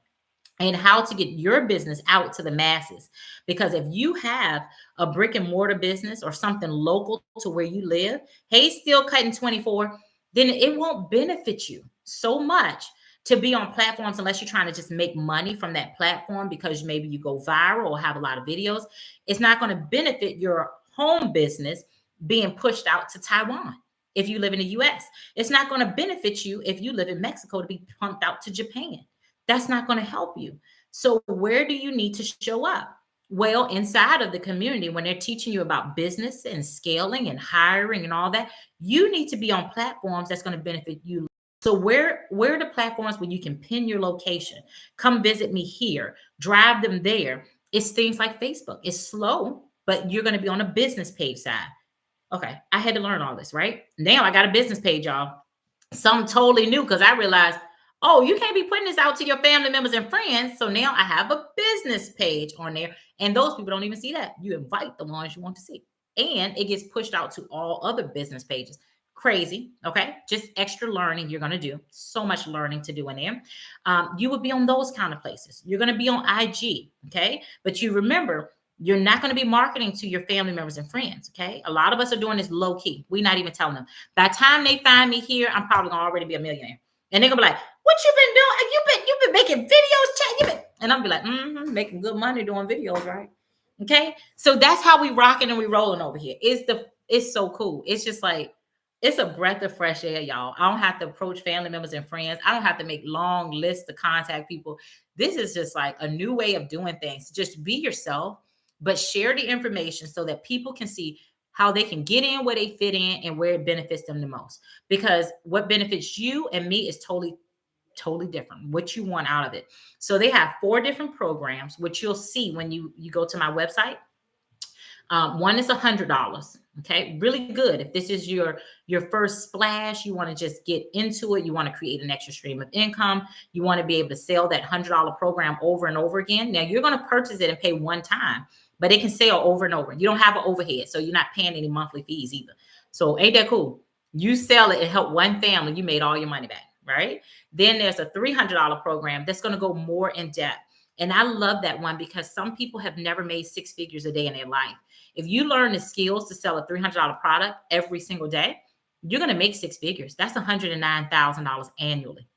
and how to get your business out to the masses. Because if you have a brick and mortar business or something local to where you live, hey, still cutting 24, then it won't benefit you so much to be on platforms unless you're trying to just make money from that platform because maybe you go viral or have a lot of videos. It's not going to benefit your home business being pushed out to Taiwan. If you live in the US, it's not going to benefit you if you live in Mexico to be pumped out to Japan. That's not going to help you. So, where do you need to show up? Well, inside of the community, when they're teaching you about business and scaling and hiring and all that, you need to be on platforms that's going to benefit you. So, where are the platforms where you can pin your location? Come visit me here, drive them there. It's things like Facebook. It's slow, but you're going to be on a business page side. Okay, I had to learn all this, right? Now I got a business page, y'all. Something totally new because I realized, oh, you can't be putting this out to your family members and friends. So now I have a business page on there, and those people don't even see that. You invite the ones you want to see, and it gets pushed out to all other business pages. Crazy, okay? Just extra learning you're going to do. So much learning to do in there. You would be on those kind of places. You're going to be on IG, okay? But you remember, you're not going to be marketing to your family members and friends, okay? A lot of us are doing this low key. We're not even telling them. By the time they find me here, I'm probably going to already be a millionaire. And they're going to be like, what you been doing? You've been making videos, chat. And I'll be like, making good money doing videos, right? Okay? So that's how we rocking and we rolling over here. It's so cool. It's just like, it's a breath of fresh air, y'all. I don't have to approach family members and friends. I don't have to make long lists to contact people. This is just like a new way of doing things. Just be yourself, but share the information so that people can see how they can get in where they fit in and where it benefits them the most. Because what benefits you and me is totally different. What you want out of it. So they have 4 different programs, which you'll see when you go to my website. One is $100. Okay, really good. If this is your first splash, you want to just get into it. You want to create an extra stream of income. You want to be able to sell that $100 program over and over again. Now you're going to purchase it and pay one time, but it can sell over and over. You don't have an overhead, so you're not paying any monthly fees either. So ain't that cool? You sell it and help one family, you made all your money back, right? Then there's a $300 program that's going to go more in depth. And I love that one because some people have never made 6 figures a day in their life. If you learn the skills to sell a $300 product every single day, you're going to make 6 figures. That's $109,000 annually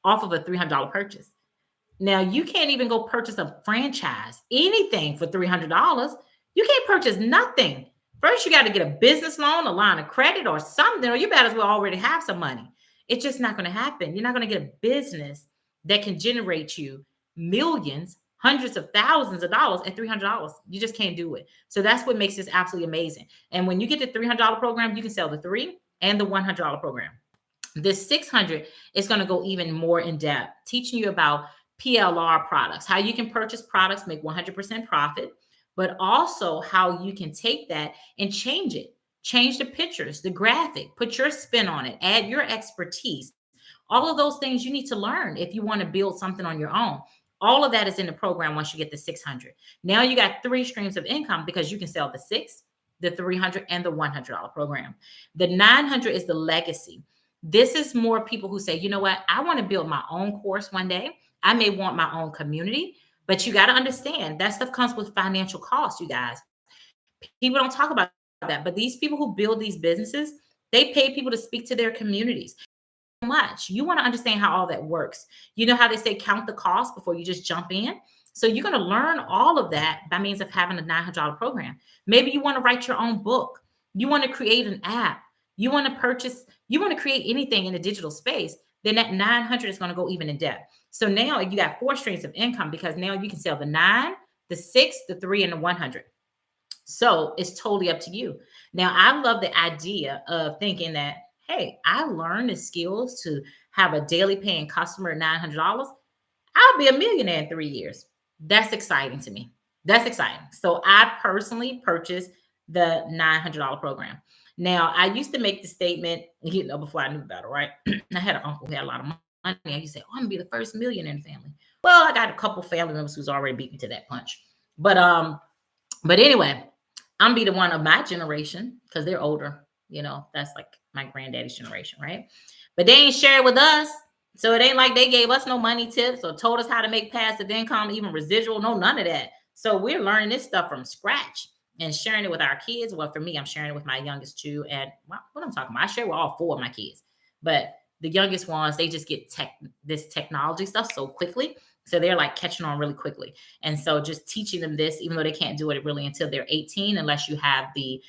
off of a $300 purchase. Now, you can't even go purchase a franchise, anything for $300. You can't purchase nothing. First, you got to get a business loan, a line of credit or something, or you better as well already have some money. It's just not going to happen. You're not going to get a business that can generate you millions, hundreds of thousands of dollars at $300. You just can't do it. So that's what makes this absolutely amazing. And when you get the $300 program, you can sell the 3 and the $100 program. This 600 is going to go even more in depth, teaching you about PLR products, how you can purchase products, make 100% profit, but also how you can take that and change it. Change the pictures, the graphic, put your spin on it, add your expertise. All of those things you need to learn if you want to build something on your own. All of that is in the program once you get the 600. Now you got 3 streams of income because you can sell the 6, the 300, and the $100 program. The 900 is the legacy. This is more people who say, you know what? I want to build my own course one day. I may want my own community, but you got to understand that stuff comes with financial costs, you guys. People don't talk about that, but these people who build these businesses, they pay people to speak to their communities. Much. You want to understand how all that works. You know how they say count the cost before you just jump in? So you're going to learn all of that by means of having a $900 program. Maybe you want to write your own book. You want to create an app. You want to create anything in the digital space. Then that 900 is going to go even in depth. So now you got 4 streams of income because now you can sell the 9, the 6, the 3, and the 100. So it's totally up to you. Now, I love the idea of thinking that, hey, I learned the skills to have a daily paying customer at $900. I'll be a millionaire in 3 years. That's exciting to me. That's exciting. So I personally purchased the $900 program. Now, I used to make the statement, before I knew about it, right? I had an uncle who had a lot of money. I used to say, oh, I'm going to be the first millionaire in the family. Well, I got a couple family members who's already beat me to that punch. But anyway, I'm be the one of my generation because they're older. That's like my granddaddy's generation, right? But they ain't share it with us. So it ain't like they gave us no money tips or told us how to make passive income, even residual, no, none of that. So we're learning this stuff from scratch and sharing it with our kids. Well, for me, I'm sharing it with my youngest two. And what I'm talking about, I share with all four of my kids. But the youngest ones, they just get this technology stuff so quickly. So they're like catching on really quickly. And so just teaching them this, even though they can't do it really until they're 18, unless you have the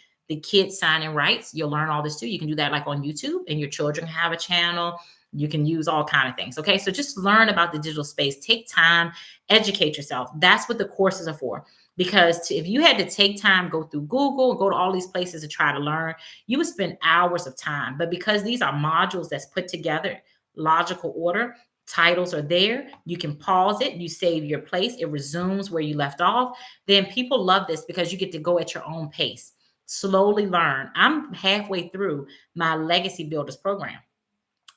kids signing rights, you'll learn all this too. You can do that like on YouTube, and your children have a channel. You can use all kind of things. Okay. So just learn about the digital space, take time, educate yourself. That's what the courses are for. Because if you had to take time, go through Google, go to all these places to try to learn, you would spend hours of time. But because these are modules that's put together, logical order, titles are there, you can pause it, you save your place, it resumes where you left off. Then people love this because you get to go at your own pace, slowly learn. I'm halfway through my Legacy Builders program.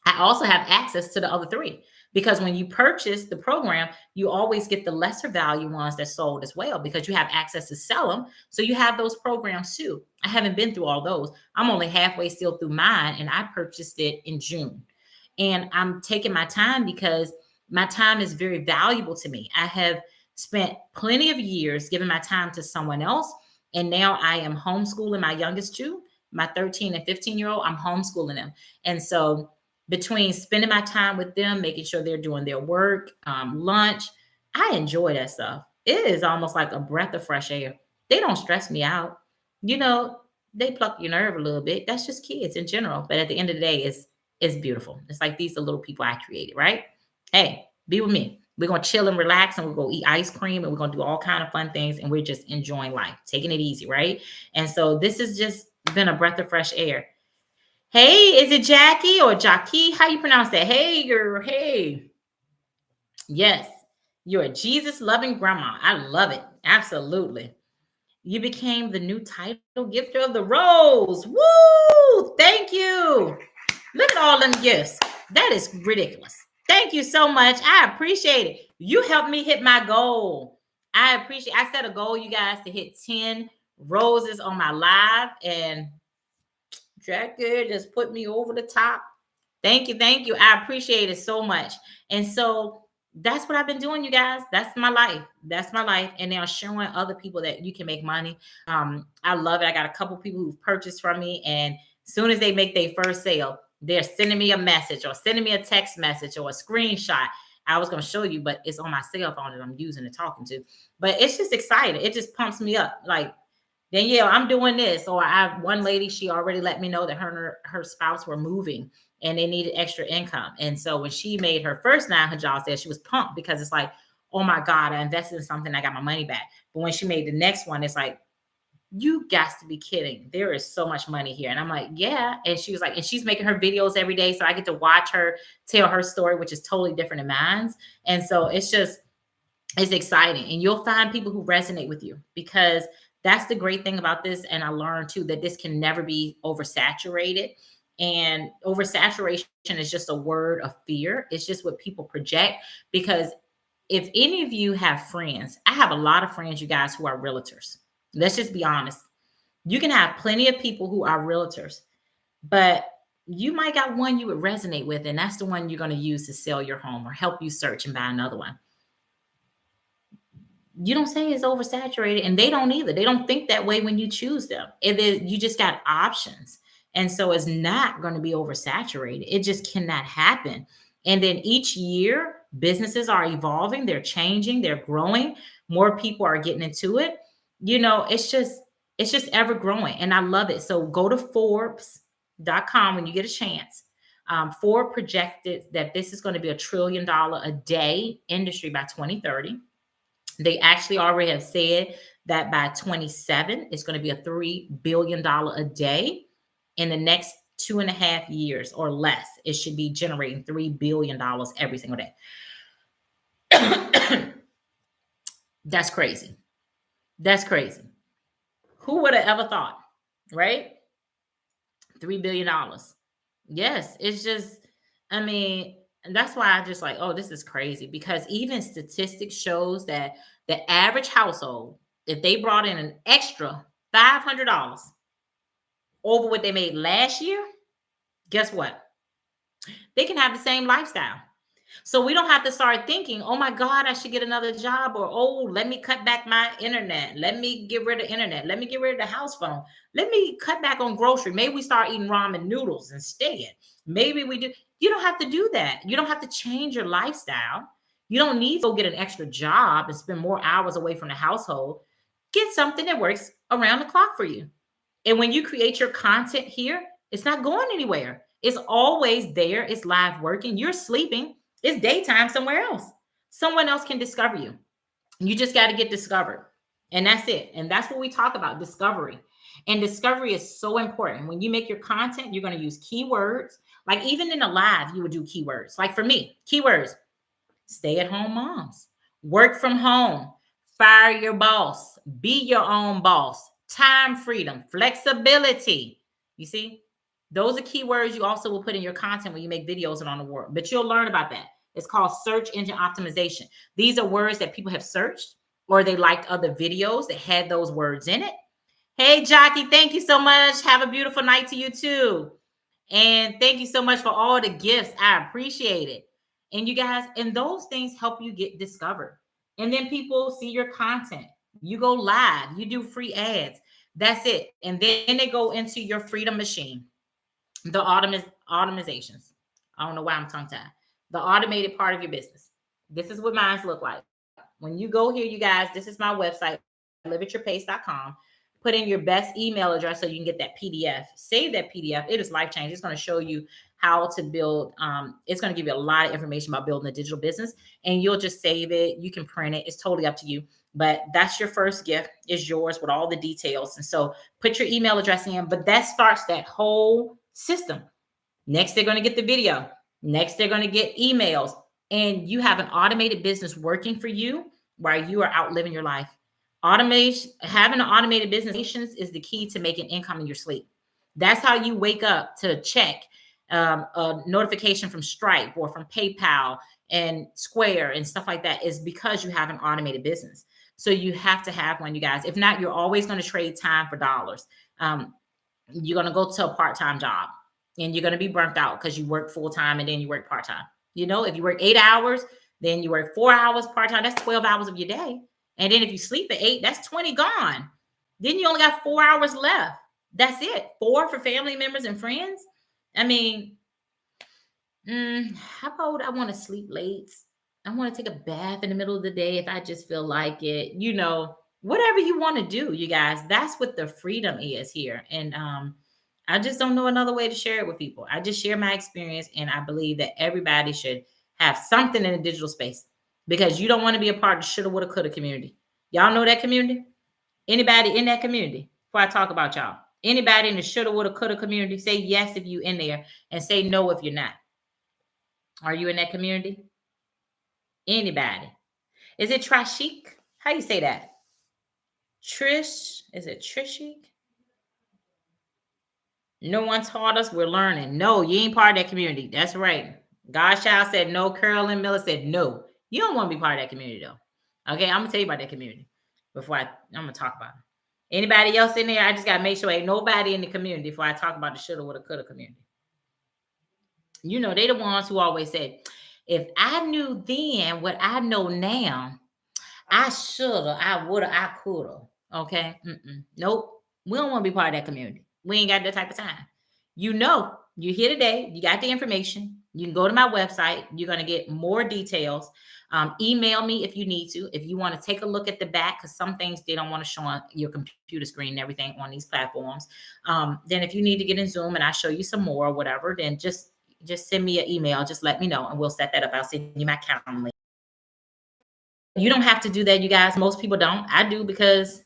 I also have access to the other three because when you purchase the program, you always get the lesser value ones that sold as well because you have access to sell them. So you have those programs too. I haven't been through all those. I'm only halfway still through mine, and I purchased it in June. And I'm taking my time because my time is very valuable to me. I have spent plenty of years giving my time to someone else. And now I am homeschooling my youngest two, my 13 and 15-year-old. I'm homeschooling them. And so between spending my time with them, making sure they're doing their work, lunch, I enjoy that stuff. It is almost like a breath of fresh air. They don't stress me out. You know, they pluck your nerve a little bit. That's just kids in general. But at the end of the day, it's beautiful. It's like these are little people I created, right? Hey, be with me. We're gonna chill and relax, and we're gonna eat ice cream, and we're gonna do all kind of fun things, and we're just enjoying life, taking it easy, right? And so this has just been a breath of fresh air. Hey, is it Jackie or Jackie? How you pronounce that? Hey, girl. Hey. Yes, you're a Jesus loving grandma. I love it. Absolutely. You became the new title gifter of the rose. Woo! Thank you. Look at all them gifts. That is ridiculous. Thank you so much. I appreciate it. You helped me hit my goal. I set a goal, you guys, to hit 10 roses on my live, and Jackie just put me over the top. Thank you. Thank you. I appreciate it so much. And so that's what I've been doing, you guys. That's my life. That's my life. And now showing other people that you can make money. I love it. I got a couple people who've purchased from me. And as soon as they make their first sale, they're sending me a message or sending me a text message or a screenshot. I was going to show you, but it's on my cell phone that I'm using and talking to. But it's just exciting. It just pumps me up. Like, Danielle, I'm doing this. Or I have one lady, she already let me know that her spouse were moving and they needed extra income. And so when she made her first $900 she was pumped because it's like, oh my God, I invested in something, I got my money back. But when she made the next one, it's like, you got to be kidding. There is so much money here. And I'm like, yeah. And she was like, and she's making her videos every day. So I get to watch her tell her story, which is totally different than mine. And so it's exciting. And you'll find people who resonate with you because that's the great thing about this. And I learned too that this can never be oversaturated. And oversaturation is just a word of fear. It's just what people project. Because if any of you have friends, I have a lot of friends, you guys, who are realtors. Let's just be honest. You can have plenty of people who are realtors, but you might got one you would resonate with, and that's the one you're going to use to sell your home or help you search and buy another one. You don't say it's oversaturated, and they don't either. They don't think that way when you choose them. You just got options. And so it's not going to be oversaturated. It just cannot happen. And then each year, businesses are evolving, they're changing, they're growing. More people are getting into it. It's just ever growing. And I love it. So go to Forbes.com when you get a chance. Forbes projected that this is going to be $1 trillion a day industry by 2030. They actually already have said that by 27, it's going to be a $3 billion a day. In the next 2.5 years or less, it should be generating $3 billion every single day. That's crazy. That's crazy. Who would have ever thought, right? $3 billion. Yes, it's just, And that's why I just like, oh, this is crazy, because even statistics shows that the average household, if they brought in an extra $500 over what they made last year, guess what? They can have the same lifestyle. So we don't have to start thinking, oh my God, I should get another job, or oh, let me cut back my internet. Let me get rid of internet. Let me get rid of the house phone. Let me cut back on grocery. Maybe we start eating ramen noodles instead. Maybe we do. You don't have to do that. You don't have to change your lifestyle. You don't need to go get an extra job and spend more hours away from the household. Get something that works around the clock for you. And when you create your content here, it's not going anywhere. It's always there. It's live working. You're sleeping. It's daytime somewhere else. Someone else can discover you. You just got to get discovered. And that's it. And that's what we talk about, discovery. And discovery is so important. When you make your content, you're going to use keywords. Like even in a live, you would do keywords. Like for me, keywords: stay at home moms, work from home, fire your boss, be your own boss, time freedom, flexibility. You see, those are keywords you also will put in your content when you make videos around the world, but you'll learn about that. It's called search engine optimization. These are words that people have searched, or they liked other videos that had those words in it. Hey, Jockey, thank you so much. Have a beautiful night to you too. And thank you so much for all the gifts. I appreciate it. And you guys, and those things help you get discovered. And then people see your content. You go live, you do free ads. That's it. And then they go into your freedom machine, the automizations. I don't know why I'm tongue tied. The automated part of your business. This is what mine look like. When you go here, you guys, this is my website, liveatyourpace.com. Put in your best email address so you can get that PDF. Save that PDF. It is life changing. It's going to show you how to build. It's going to give you a lot of information about building a digital business, and you'll just save it. You can print it. It's totally up to you. But that's your first gift. Is yours with all the details. And so put your email address in. But that starts that whole system. Next, they're going to get the video. Next, they're going to get emails. And you have an automated business working for you while you are out living your life. Automation, having an automated business is the key to making income in your sleep. That's how you wake up to check a notification from Stripe or from PayPal and Square and stuff like that, is because you have an automated business. So you have to have one, you guys. If not, you're always going to trade time for dollars. You're going to go to a part-time job and you're going to be burnt out because you work full-time and then you work part-time. You know, if you work 8 hours, then you work 4 hours part-time, that's 12 hours of your day. And then if you sleep at 8, that's 20 gone. Then you only got 4 hours left. That's it. 4 for family members and friends. I mean, how about I want to sleep late? I want to take a bath in the middle of the day if I just feel like it. You know, whatever you want to do, you guys. That's what the freedom is here. And I just don't know another way to share it with people. I just share my experience, and I believe that everybody should have something in the digital space, because you don't want to be a part of the shoulda, woulda, coulda community. Y'all know that community? Anybody in that community? Before I talk about y'all, anybody in the shoulda, woulda, coulda community, say yes if you in there, and say no if you're not. Are you in that community? Anybody? Is it Trashik? How you say that? Trish? Is it Trishik? No one taught us. We're learning. No, you ain't part of that community. That's right. Godchild said no. Carolyn Miller said no. You don't want to be part of that community, though. Okay, I'm gonna tell you about that community before I'm gonna talk about it. Anybody else in there? I just gotta make sure ain't nobody in the community before I talk about the shoulda, woulda, coulda community. You know, they the ones who always say, if I knew then what I know now, I shoulda, I woulda, I coulda. Okay, nope. We don't want to be part of that community. We ain't got that type of time. You know, you're here today. You got the information. You can go to my website. You're going to get more details. Email me if you need to. If you want to take a look at the back, because some things they don't want to show on your computer screen and everything on these platforms. Then if you need to get in Zoom and I show you some more or whatever, then just send me an email. Just let me know and we'll set that up. I'll send you my calendar. You don't have to do that, you guys. Most people don't. I do, because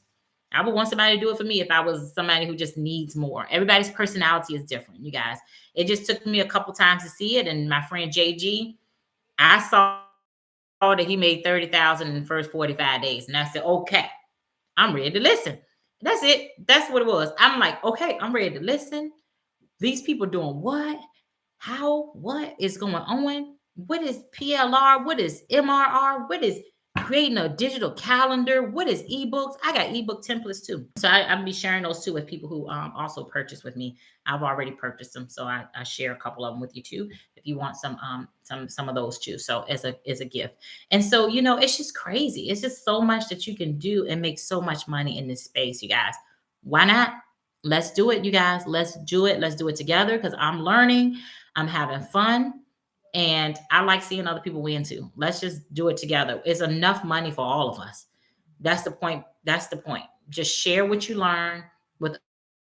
I would want somebody to do it for me if I was somebody who just needs more. Everybody's personality is different, you guys. It just took me a couple times to see it. And my friend JG, I saw that he made $30,000 in the first 45 days. And I said, okay, I'm ready to listen. That's it. That's what it was. I'm like, okay, I'm ready to listen. These people doing what? How? What is going on? What is PLR? What is MRR? What is creating a digital calendar? What is ebooks? I got ebook templates too. So I'll be sharing those too with people who also purchase with me. I've already purchased them, so I share a couple of them with you too if you want some of those too. So as a gift. And so it's just crazy. It's just so much that you can do and make so much money in this space, you guys. Why not? Let's do it, you guys. Let's do it. Let's do it together because I'm learning. I'm having fun. And I like seeing other people win too. Let's just do it together. It's enough money for all of us. That's the point. That's the point. Just share what you learn with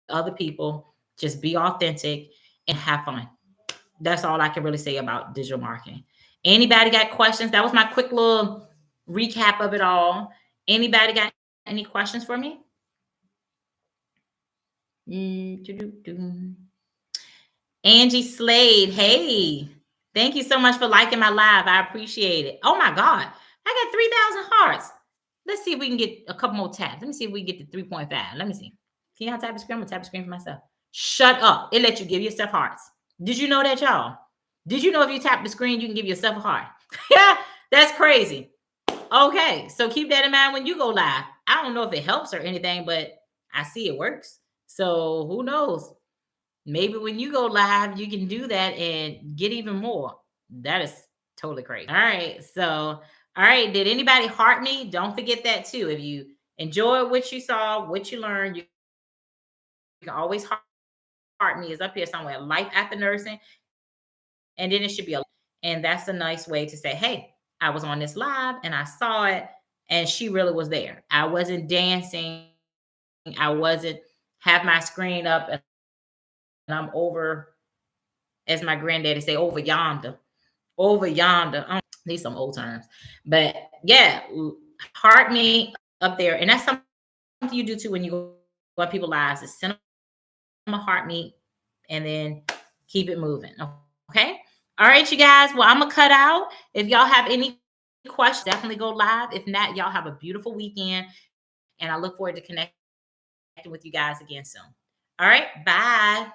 other people. Just be authentic and have fun. That's all I can really say about digital marketing. Anybody got questions? That was my quick little recap of it all. Anybody got any questions for me? Angie Slade. Hey, thank you so much for liking my live. I appreciate it. Oh my God. I got 3,000 hearts. Let's see if we can get a couple more taps. Let me see if we can get to 3.5. Let me see. Can y'all tap the screen? I'm gonna tap the screen for myself. Shut up. It lets you give yourself hearts. Did you know that, y'all? Did you know if you tap the screen, you can give yourself a heart? Yeah, that's crazy. Okay, so keep that in mind when you go live. I don't know if it helps or anything, but I see it works. So who knows? Maybe when you go live, you can do that and get even more. That is totally crazy. All right. So, all right. Did anybody heart me? Don't forget that too. If you enjoy what you saw, what you learned, you can always heart me. Is up here somewhere. Life after nursing. And then it should be and that's a nice way to say, hey, I was on this live and I saw it and she really was there. I wasn't dancing. I wasn't have my screen up and I'm over, as my granddaddy say, over yonder. Over yonder. These some old terms. But yeah, heart me up there. And that's something you do too when you go on people's lives is send them a heart me and then keep it moving. Okay. All right, you guys. Well, I'm gonna cut out. If y'all have any questions, definitely go live. If not, y'all have a beautiful weekend. And I look forward to connecting with you guys again soon. All right. Bye.